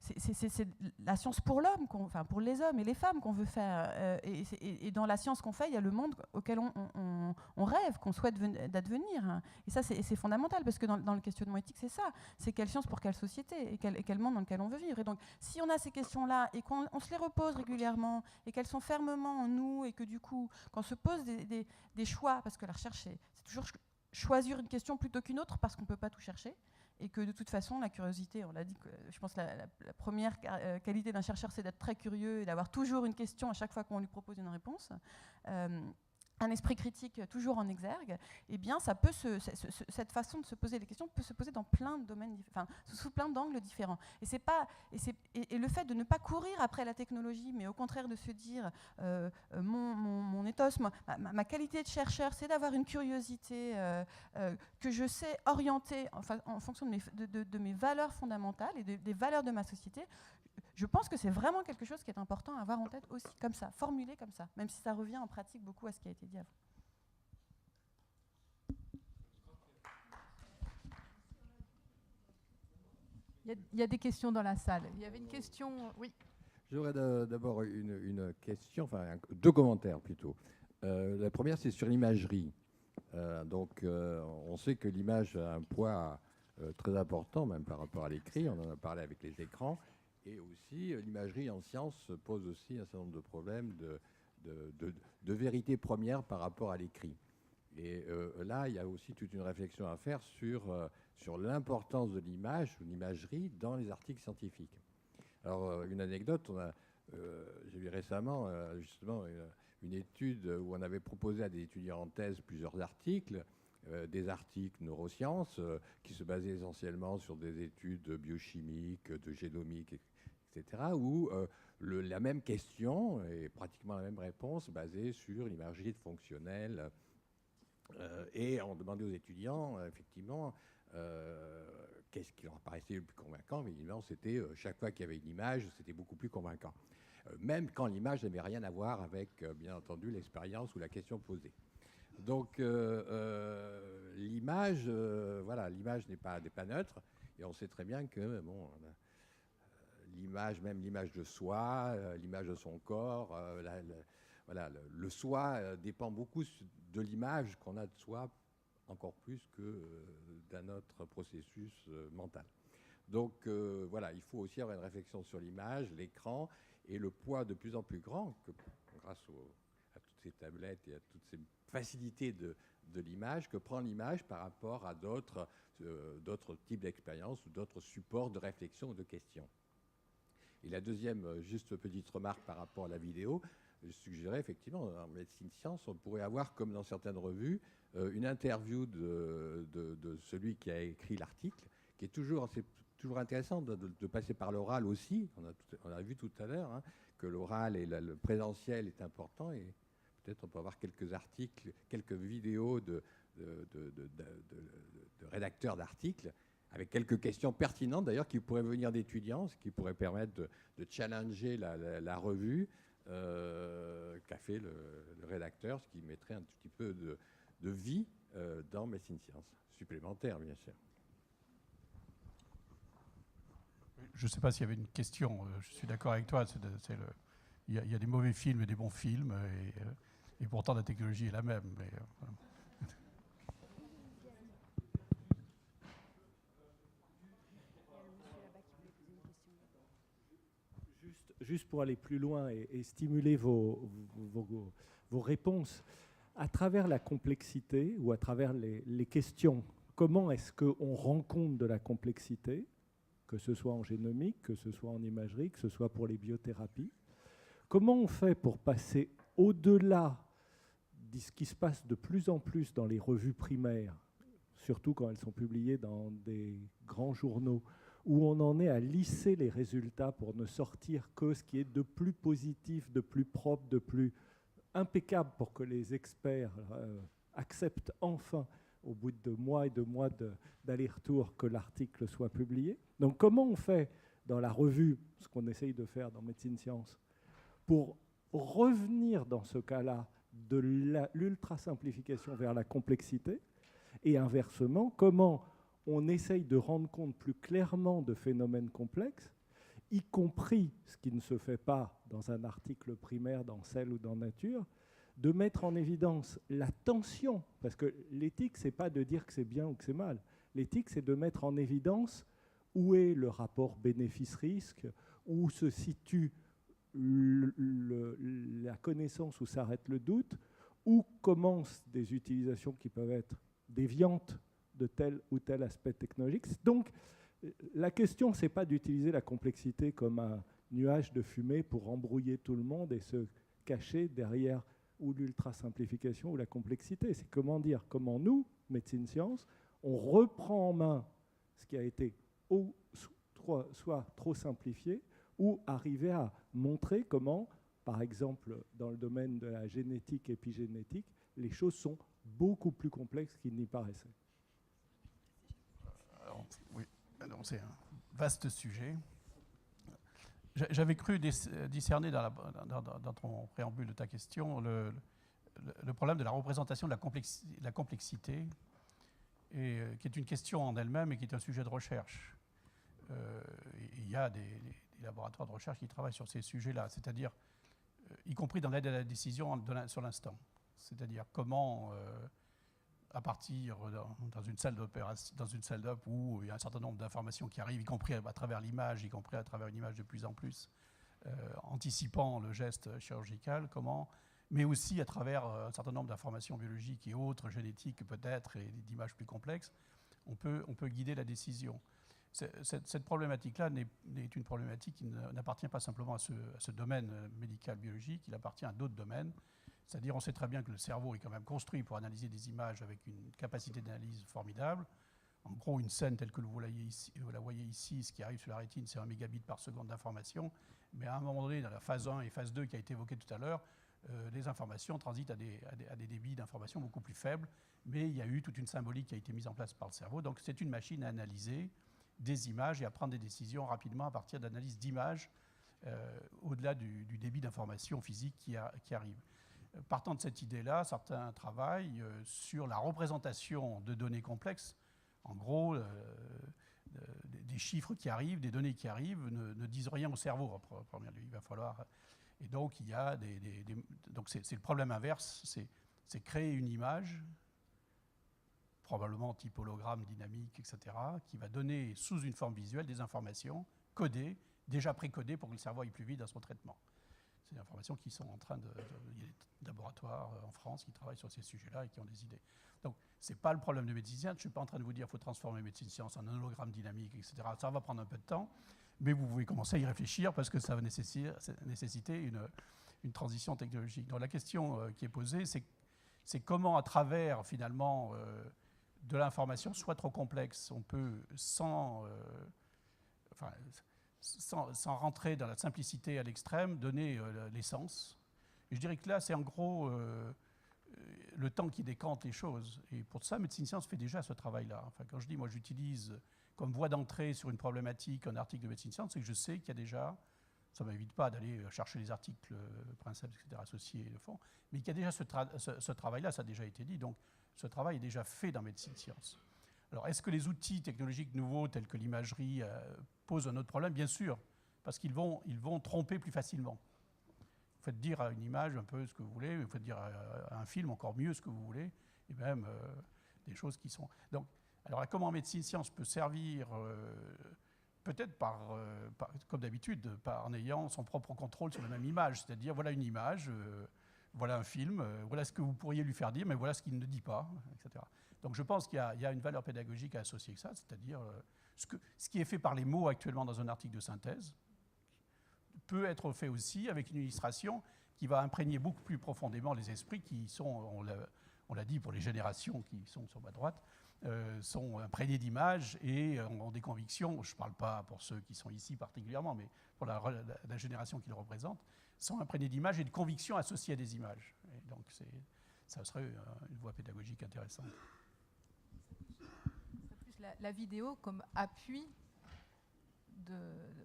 c'est la science pour l'homme, enfin pour les hommes et les femmes qu'on veut faire. Et dans la science qu'on fait, il y a le monde auquel on rêve, qu'on souhaite d'advenir. Et ça, c'est fondamental, parce que dans le questionnement éthique, c'est ça. C'est quelle science pour quelle société et quel monde dans lequel on veut vivre. Et donc, si on a ces questions-là et qu'on se les repose régulièrement et qu'elles sont fermement en nous et que du coup, quand on se pose des choix, parce que la recherche, c'est toujours choisir une question plutôt qu'une autre parce qu'on ne peut pas tout chercher, et que de toute façon, la curiosité, on l'a dit, je pense que la première qualité d'un chercheur, c'est d'être très curieux et d'avoir toujours une question à chaque fois qu'on lui propose une réponse. Un esprit critique toujours en exergue, eh bien, cette façon de se poser des questions peut se poser dans plein de domaines, sous plein d'angles différents. Et le fait de ne pas courir après la technologie, mais au contraire de se dire mon ethos, ma qualité de chercheur, c'est d'avoir une curiosité que je sais orienter en fonction de mes valeurs fondamentales et des valeurs de ma société. Je pense que c'est vraiment quelque chose qui est important à avoir en tête aussi, comme ça, formulé comme ça, même si ça revient en pratique beaucoup à ce qui a été dit avant. Il y a des questions dans la salle. Il y avait une question, oui. J'aurais d'abord une question, enfin deux commentaires plutôt. La première, c'est sur l'imagerie. On sait que l'image a un poids très important, même par rapport à l'écrit. On en a parlé avec les écrans. Et aussi, l'imagerie en science pose aussi un certain nombre de problèmes de vérité première par rapport à l'écrit. Et là, il y a aussi toute une réflexion à faire sur l'importance de l'image ou l'imagerie dans les articles scientifiques. Alors, une anecdote, j'ai vu récemment justement une étude où on avait proposé à des étudiants en thèse plusieurs articles, des articles neurosciences qui se basaient essentiellement sur des études biochimiques, de génomique, etc., où la même question et pratiquement la même réponse basée sur l'imagerie fonctionnelle. Et on demandait aux étudiants, effectivement, qu'est-ce qui leur paraissait le plus convaincant. Mais évidemment, c'était chaque fois qu'il y avait une image, c'était beaucoup plus convaincant. Même quand l'image n'avait rien à voir avec, bien entendu, l'expérience ou la question posée. Donc, l'image, l'image n'est pas neutre. Et on sait très bien que, l'image, même l'image de soi, l'image de son corps, le soi dépend beaucoup de l'image qu'on a de soi, encore plus que d'un autre processus mental. Donc il faut aussi avoir une réflexion sur l'image, l'écran et le poids de plus en plus grand, grâce à toutes ces tablettes et à toutes ces facilités de l'image, que prend l'image par rapport à d'autres types d'expériences ou d'autres supports de réflexion ou de questions. Et la deuxième, juste petite remarque par rapport à la vidéo, je suggérais effectivement, en médecine science, on pourrait avoir, comme dans certaines revues, une interview de celui qui a écrit l'article, qui est toujours intéressant de passer par l'oral aussi. On a vu tout à l'heure que l'oral et le présentiel est important, et peut-être on peut avoir quelques articles, quelques vidéos de rédacteurs d'articles, avec quelques questions pertinentes d'ailleurs qui pourraient venir d'étudiants, ce qui pourrait permettre de challenger la revue qu'a fait le rédacteur, ce qui mettrait un petit peu de vie dans Médecine Sciences. Supplémentaire, bien sûr. Je ne sais pas s'il y avait une question. Je suis d'accord avec toi. Il y a des mauvais films et des bons films. Et pourtant, la technologie est la même. Mais, voilà. Juste pour aller plus loin et stimuler vos réponses, à travers la complexité ou à travers les questions, comment est-ce qu'on rend compte de la complexité, que ce soit en génomique, que ce soit en imagerie, que ce soit pour les biothérapies? Comment on fait pour passer au-delà de ce qui se passe de plus en plus dans les revues primaires, surtout quand elles sont publiées dans des grands journaux, où on en est à lisser les résultats pour ne sortir que ce qui est de plus positif, de plus propre, de plus impeccable pour que les experts acceptent enfin, au bout de mois et de mois d'aller-retour, que l'article soit publié. Donc comment on fait dans la revue, ce qu'on essaye de faire dans Médecine Sciences, pour revenir dans ce cas-là de l'ultra-simplification vers la complexité, et inversement, comment on essaye de rendre compte plus clairement de phénomènes complexes, y compris ce qui ne se fait pas dans un article primaire dans Cell ou dans Nature, de mettre en évidence la tension, parce que l'éthique, ce n'est pas de dire que c'est bien ou que c'est mal. L'éthique, c'est de mettre en évidence où est le rapport bénéfice-risque, où se situe la connaissance, où s'arrête le doute, où commencent des utilisations qui peuvent être déviantes de tel ou tel aspect technologique. Donc, la question, ce n'est pas d'utiliser la complexité comme un nuage de fumée pour embrouiller tout le monde et se cacher derrière ou l'ultra-simplification ou la complexité. C'est comment dire, comment nous, Médecine Sciences, on reprend en main ce qui a été soit trop simplifié, ou arriver à montrer comment, par exemple, dans le domaine de la génétique, épigénétique, les choses sont beaucoup plus complexes qu'il n'y paraissait. Oui, c'est un vaste sujet. J'avais cru discerner dans ton préambule de ta question le problème de la représentation de la complexité, qui est une question en elle-même et qui est un sujet de recherche. Il y a des laboratoires de recherche qui travaillent sur ces sujets-là, c'est-à-dire, y compris dans l'aide à la décision sur l'instant. C'est-à-dire comment, à partir dans une salle d'op où il y a un certain nombre d'informations qui arrivent, y compris à travers l'image, y compris à travers une image de plus en plus, anticipant le geste chirurgical, mais aussi à travers un certain nombre d'informations biologiques et autres, génétiques peut-être, et d'images plus complexes, on peut guider la décision. Cette problématique-là est une problématique qui n'appartient pas simplement à ce domaine médical-biologique, il appartient à d'autres domaines. C'est-à-dire, on sait très bien que le cerveau est quand même construit pour analyser des images avec une capacité d'analyse formidable. En gros, une scène telle que vous la voyez ici, ce qui arrive sur la rétine, c'est 1 mégabit par seconde d'information. Mais à un moment donné, dans la phase 1 et phase 2 qui a été évoquée tout à l'heure, les informations transitent à des débits d'information beaucoup plus faibles. Mais il y a eu toute une symbolique qui a été mise en place par le cerveau. Donc, c'est une machine à analyser des images et à prendre des décisions rapidement à partir d'analyses d'images au-delà du débit d'information physique qui arrive. Partant de cette idée-là, certains travaillent sur la représentation de données complexes. En gros, des chiffres qui arrivent, des données qui arrivent ne disent rien au cerveau à première vue. Il va falloir... Et donc, il y a donc c'est le problème inverse, c'est créer une image, probablement type hologramme, dynamique, etc., qui va donner sous une forme visuelle des informations codées, déjà précodées pour que le cerveau aille plus vite dans son traitement. C'est des informations qui sont en train de... Il y a des laboratoires en France qui travaillent sur ces sujets-là et qui ont des idées. Donc, ce n'est pas le problème de Médecine Sciences. Je ne suis pas en train de vous dire qu'il faut transformer Médecine Sciences en un hologramme dynamique, etc. Ça va prendre un peu de temps, mais vous pouvez commencer à y réfléchir parce que ça va nécessiter une transition technologique. Donc, la question qui est posée, c'est comment, à travers, finalement, de l'information soit trop complexe, on peut, sans rentrer dans la simplicité à l'extrême, donner l'essence. Et je dirais que là, c'est en gros le temps qui décante les choses. Et pour ça, Médecine Sciences fait déjà ce travail-là. Enfin, quand je dis, moi, j'utilise comme voie d'entrée sur une problématique un article de Médecine Sciences, c'est que je sais qu'il y a déjà Ça ne m'évite pas d'aller chercher les articles Princeps, etc., associés et le fond. Mais il y a déjà ce travail-là, ça a déjà été dit, donc ce travail est déjà fait dans Médecine Sciences. Alors, est-ce que les outils technologiques nouveaux, tels que l'imagerie, posent un autre problème? Bien sûr, parce qu'ils vont tromper plus facilement. Vous faites dire à une image un peu ce que vous voulez, vous faites dire à un film encore mieux ce que vous voulez, et même des choses qui sont... Donc, alors, comment Médecine Sciences peut servir, peut-être comme d'habitude, en ayant son propre contrôle sur la même image, c'est-à-dire, voilà une image, voilà un film, voilà ce que vous pourriez lui faire dire, mais voilà ce qu'il ne dit pas, etc. Donc je pense qu'il y a une valeur pédagogique à associer avec ça, c'est-à-dire ce qui est fait par les mots actuellement dans un article de synthèse peut être fait aussi avec une illustration qui va imprégner beaucoup plus profondément les esprits qui sont, on l'a dit pour les générations qui sont sur ma droite, sont imprégnés d'images et ont des convictions, je ne parle pas pour ceux qui sont ici particulièrement, mais pour la génération qu'ils représentent, sont imprégnés d'images et de convictions associées à des images. Et donc ça serait une voie pédagogique intéressante. La vidéo comme appui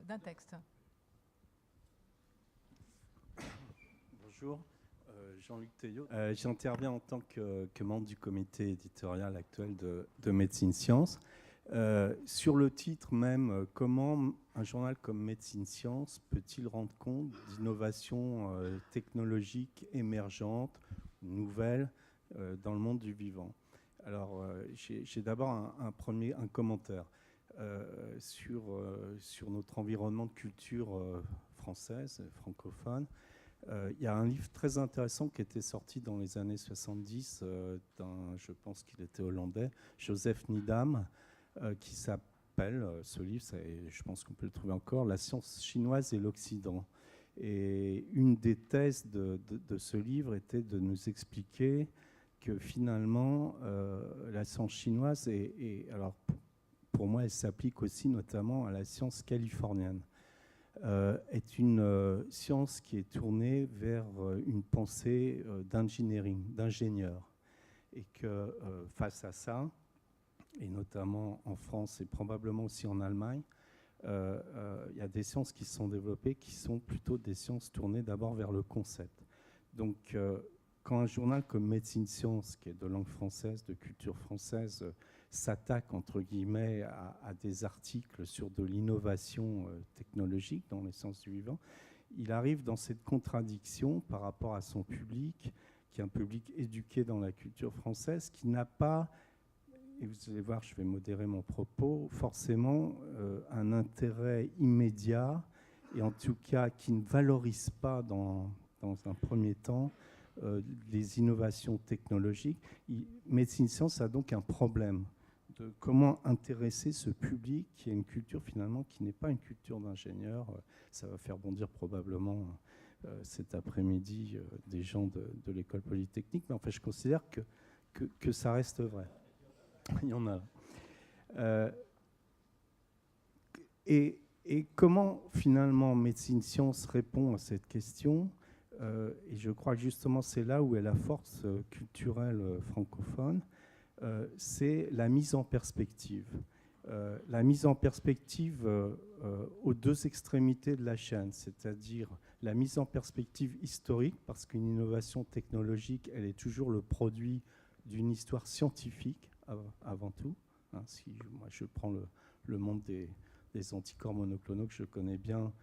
d'un texte. Bonjour, Jean-Luc Teillot. J'interviens en tant que membre du comité éditorial actuel de Médecine Sciences. Sur le titre même, comment un journal comme Médecine Sciences peut-il rendre compte d'innovations technologiques émergentes, nouvelles, dans le monde du vivant? Alors, j'ai d'abord un commentaire sur notre environnement de culture française, francophone. Il y a un livre très intéressant qui était sorti dans les années 70 je pense qu'il était hollandais, Joseph Needham, qui s'appelle, ce livre, je pense qu'on peut le trouver encore, La science chinoise et l'Occident. Et une des thèses de ce livre était de nous expliquer que finalement, la science chinoise, alors pour moi, elle s'applique aussi notamment à la science californienne, est une science qui est tournée vers une pensée d'ingénieur. Et que face à ça, et notamment en France et probablement aussi en Allemagne, il y a des sciences qui se sont développées qui sont plutôt des sciences tournées d'abord vers le concept. Donc, quand un journal comme Médecine Sciences, qui est de langue française, de culture française, s'attaque, entre guillemets, à des articles sur de l'innovation technologique dans les sciences du vivant, il arrive dans cette contradiction par rapport à son public, qui est un public éduqué dans la culture française, qui n'a pas, et vous allez voir, je vais modérer mon propos, forcément un intérêt immédiat, et en tout cas qui ne valorise pas dans un premier temps les innovations technologiques. Médecine Sciences a donc un problème de comment intéresser ce public qui a une culture finalement qui n'est pas une culture d'ingénieur. Ça va faire bondir probablement cet après-midi des gens de l'école polytechnique, mais en fait je considère que ça reste vrai. Il y en a. Et comment finalement Médecine Sciences répond à cette question? Et je crois que justement c'est là où est la force culturelle francophone, c'est la mise en perspective. La mise en perspective aux deux extrémités de la chaîne, c'est-à-dire la mise en perspective historique, parce qu'une innovation technologique, elle est toujours le produit d'une histoire scientifique avant tout. Si moi je prends le monde des anticorps monoclonaux que je connais bien,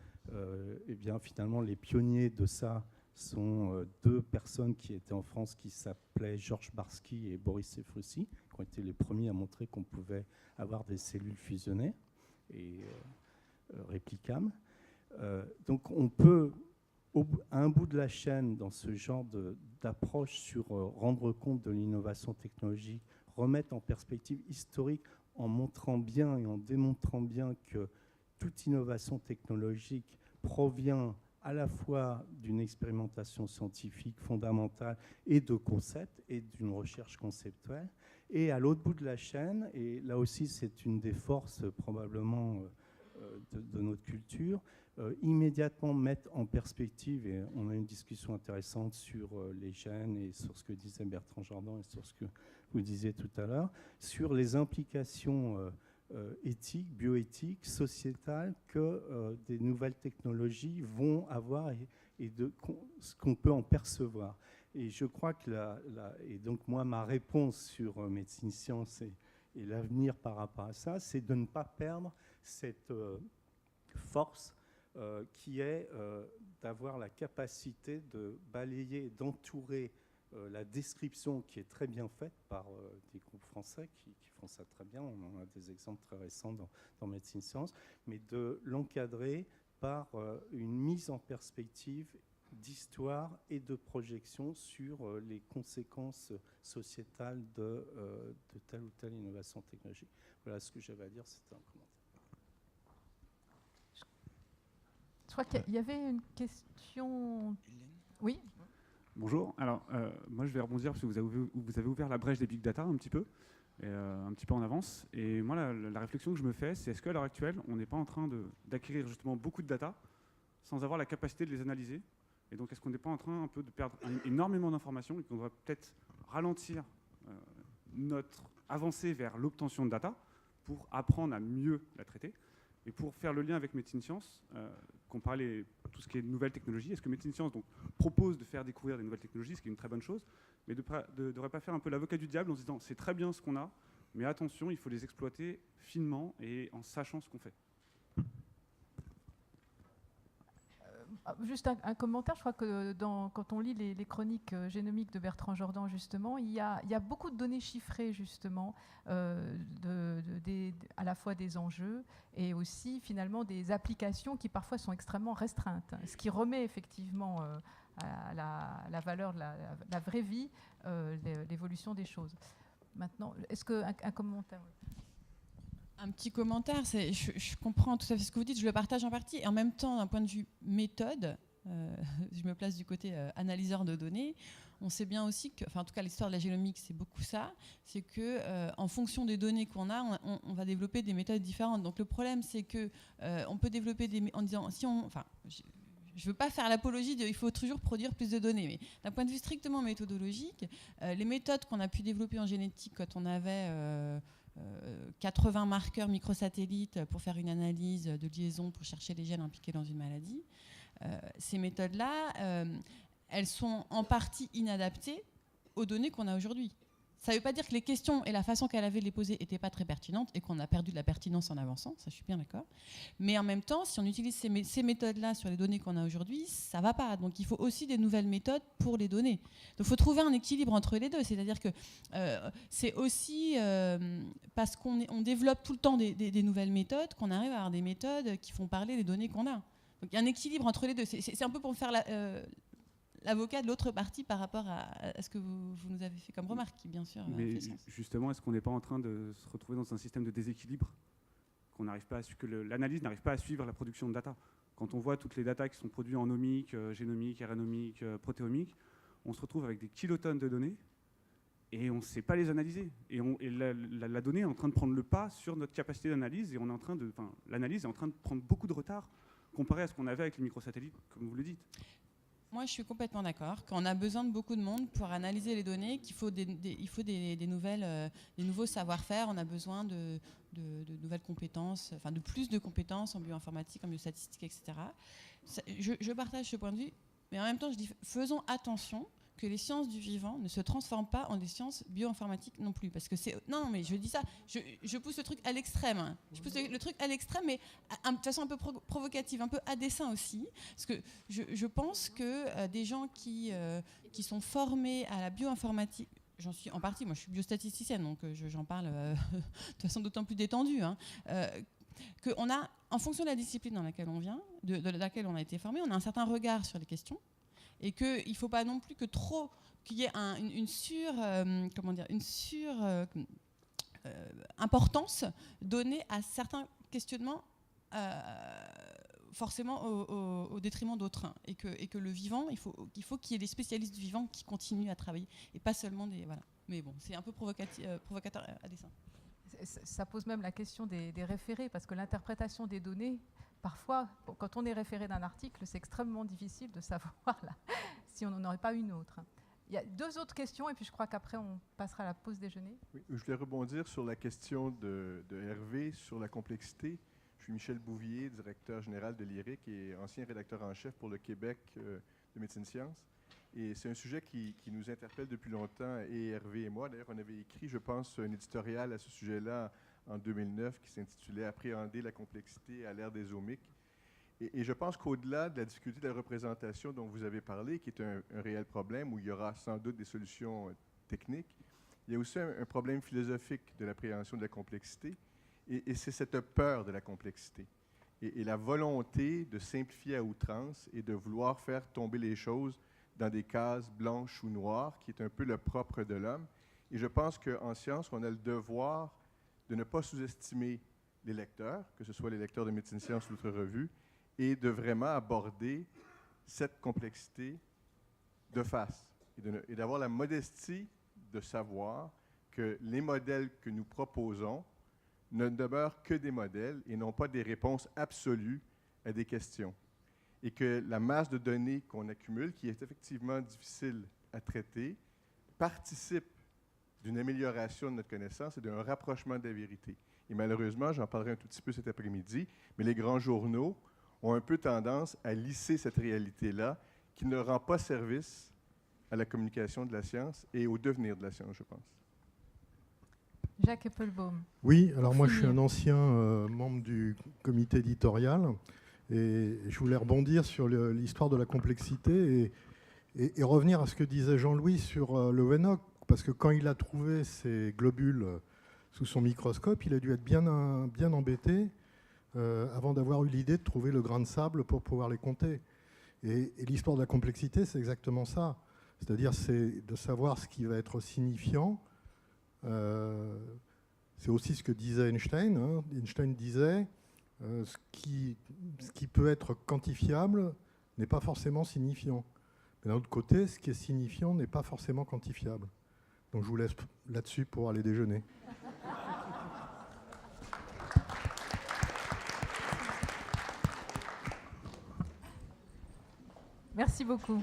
et bien finalement les pionniers de ça sont deux personnes qui étaient en France qui s'appelaient Georges Barsky et Boris Cefrussi, qui ont été les premiers à montrer qu'on pouvait avoir des cellules fusionnées et réplicables. Donc on peut, à un bout de la chaîne, dans ce genre d'approche sur rendre compte de l'innovation technologique, remettre en perspective historique en montrant bien et en démontrant bien que toute innovation technologique provient à la fois d'une expérimentation scientifique fondamentale et de concepts et d'une recherche conceptuelle. Et à l'autre bout de la chaîne, et là aussi c'est une des forces probablement de notre culture, immédiatement mettre en perspective, et on a une discussion intéressante sur les gènes et sur ce que disait Bertrand Jordan et sur ce que vous disiez tout à l'heure, sur les implications éthiques, bioéthiques, sociétales que des nouvelles technologies vont avoir et de ce qu'on peut en percevoir. Et je crois que et donc moi, ma réponse sur médecine science et l'avenir par rapport à ça, c'est de ne pas perdre cette force qui est d'avoir la capacité de balayer, d'entourer la description qui est très bien faite par des groupes français qui font ça très bien, on en a des exemples très récents dans Médecine Sciences, mais de l'encadrer par une mise en perspective d'histoire et de projection sur les conséquences sociétales de telle ou telle innovation technologique. Voilà ce que j'avais à dire, c'était un commentaire. Je crois qu'il y avait une question. Oui. Bonjour. Alors, moi, je vais rebondir parce que vous avez ouvert la brèche des big data un petit peu en avance. Et moi, la réflexion que je me fais, c'est est-ce qu'à l'heure actuelle, on n'est pas en train d'acquérir justement beaucoup de data sans avoir la capacité de les analyser? Et donc, est-ce qu'on n'est pas en train un peu de perdre énormément d'informations et qu'on devrait peut-être ralentir notre avancée vers l'obtention de data pour apprendre à mieux la traiter? Et pour faire le lien avec Médecine Sciences, qu'on parlait tout ce qui est nouvelles technologies, est-ce que Médecine Sciences donc, propose de faire découvrir des nouvelles technologies, ce qui est une très bonne chose, mais ne devrait pas faire un peu l'avocat du diable en se disant c'est très bien ce qu'on a, mais attention, il faut les exploiter finement et en sachant ce qu'on fait? Juste un commentaire, je crois que quand on lit les chroniques génomiques de Bertrand Jordan, justement, il y a beaucoup de données chiffrées, justement, à la fois des enjeux et aussi, finalement, des applications qui parfois sont extrêmement restreintes, ce qui remet effectivement à la valeur de la vraie vie l'évolution des choses. Maintenant, est-ce qu'un commentaire? Un petit commentaire, je comprends tout à fait ce que vous dites, je le partage en partie, et en même temps, d'un point de vue méthode, je me place du côté analyseur de données, on sait bien aussi que, enfin en tout cas l'histoire de la génomique c'est beaucoup ça, c'est que en fonction des données qu'on a, on va développer des méthodes différentes. Donc le problème c'est que on peut développer en disant, je ne veux pas faire l'apologie il faut toujours produire plus de données, mais d'un point de vue strictement méthodologique, les méthodes qu'on a pu développer en génétique quand on avait 80 marqueurs microsatellites pour faire une analyse de liaison pour chercher les gènes impliqués dans une maladie, ces méthodes-là, elles sont en partie inadaptées aux données qu'on a aujourd'hui. Ça ne veut pas dire que les questions et la façon qu'elle avait de les poser n'étaient pas très pertinentes et qu'on a perdu de la pertinence en avançant, ça je suis bien d'accord. Mais en même temps, si on utilise ces méthodes-là sur les données qu'on a aujourd'hui, ça ne va pas. Donc il faut aussi des nouvelles méthodes pour les données. Donc il faut trouver un équilibre entre les deux. C'est-à-dire que c'est aussi parce qu'on développe tout le temps des nouvelles méthodes qu'on arrive à avoir des méthodes qui font parler les données qu'on a. Donc il y a un équilibre entre les deux. C'est un peu pour faire l'avocat de l'autre partie par rapport à ce que vous nous avez fait comme remarque, qui bien sûr mais fait sens. Justement, est-ce qu'on n'est pas en train de se retrouver dans un système de déséquilibre, que l'analyse n'arrive pas à suivre la production de data? Quand on voit toutes les datas qui sont produites en omique, génomique, RNomique, protéomique, on se retrouve avec des kilotonnes de données et on ne sait pas les analyser. Et la donnée est en train de prendre le pas sur notre capacité d'analyse et l'analyse est en train de prendre beaucoup de retard comparé à ce qu'on avait avec les microsatellites, comme vous le dites. Moi, je suis complètement d'accord qu'on a besoin de beaucoup de monde pour analyser les données, qu'il faut des nouveaux savoir-faire, on a besoin de nouvelles compétences, enfin de plus de compétences en bioinformatique, en biostatistique, etc. Je partage ce point de vue, mais en même temps, je dis faisons attention que les sciences du vivant ne se transforment pas en des sciences bioinformatiques non plus. Parce que non, mais je dis ça, je pousse le truc à l'extrême. Je pousse le truc à l'extrême, mais de façon un peu provocative, un peu à dessein aussi. Parce que je pense que des gens qui sont formés à la bioinformatique, j'en suis en partie, moi je suis biostatisticienne, donc j'en parle de façon d'autant plus détendue, qu'on a, en fonction de la discipline dans laquelle on vient, de laquelle on a été formé, on a un certain regard sur les questions. Et qu'il ne faut pas non plus qu'il y ait une importance donnée à certains questionnements forcément au détriment d'autres. Et que le vivant, il faut qu'il y ait des spécialistes du vivant qui continuent à travailler. Et pas seulement des... Voilà. Mais bon, c'est un peu provocateur à dessein. Ça pose même la question des référés, parce que l'interprétation des données, parfois, quand on est référé d'un article, c'est extrêmement difficile de savoir si on n'en aurait pas une autre. Il y a 2 autres questions, et puis je crois qu'après, on passera à la pause déjeuner. Oui, je voulais rebondir sur la question de Hervé sur la complexité. Je suis Michel Bouvier, directeur général de l'IRIC et ancien rédacteur en chef pour le Québec de Médecine Sciences. Et c'est un sujet qui nous interpelle depuis longtemps, et Hervé et moi. D'ailleurs, on avait écrit, je pense, un éditorial à ce sujet-là en 2009 qui s'intitulait « Appréhender la complexité à l'ère des omics ». Et je pense qu'au-delà de la difficulté de la représentation dont vous avez parlé, qui est un réel problème où il y aura sans doute des solutions techniques, il y a aussi un problème philosophique de l'appréhension de la complexité, et c'est cette peur de la complexité. Et la volonté de simplifier à outrance et de vouloir faire tomber les choses dans des cases blanches ou noires, qui est un peu le propre de l'homme. Et je pense qu'en science, on a le devoir de ne pas sous-estimer les lecteurs, que ce soit les lecteurs de Médecine Sciences ou d'autres revues, et de vraiment aborder cette complexité de face et d'avoir la modestie de savoir que les modèles que nous proposons ne demeurent que des modèles et non pas des réponses absolues à des questions. Et que la masse de données qu'on accumule, qui est effectivement difficile à traiter, participe d'une amélioration de notre connaissance et d'un rapprochement de la vérité. Et malheureusement, j'en parlerai un tout petit peu cet après-midi, mais les grands journaux ont un peu tendance à lisser cette réalité-là qui ne rend pas service à la communication de la science et au devenir de la science, je pense. Jacques Eppelbaum. Oui, alors moi je suis un ancien membre du comité éditorial et je voulais rebondir sur l'histoire de la complexité et revenir à ce que disait Jean-Louis sur le Leuwenhoek, parce que quand il a trouvé ces globules sous son microscope, il a dû être bien embêté avant d'avoir eu l'idée de trouver le grain de sable pour pouvoir les compter. Et l'histoire de la complexité, c'est exactement ça. C'est-à-dire, c'est de savoir ce qui va être signifiant. C'est aussi ce que disait Einstein. Hein. Einstein disait ce qui peut être quantifiable n'est pas forcément signifiant. Mais d'un autre côté, ce qui est signifiant n'est pas forcément quantifiable. Donc je vous laisse là-dessus pour aller déjeuner. Merci beaucoup.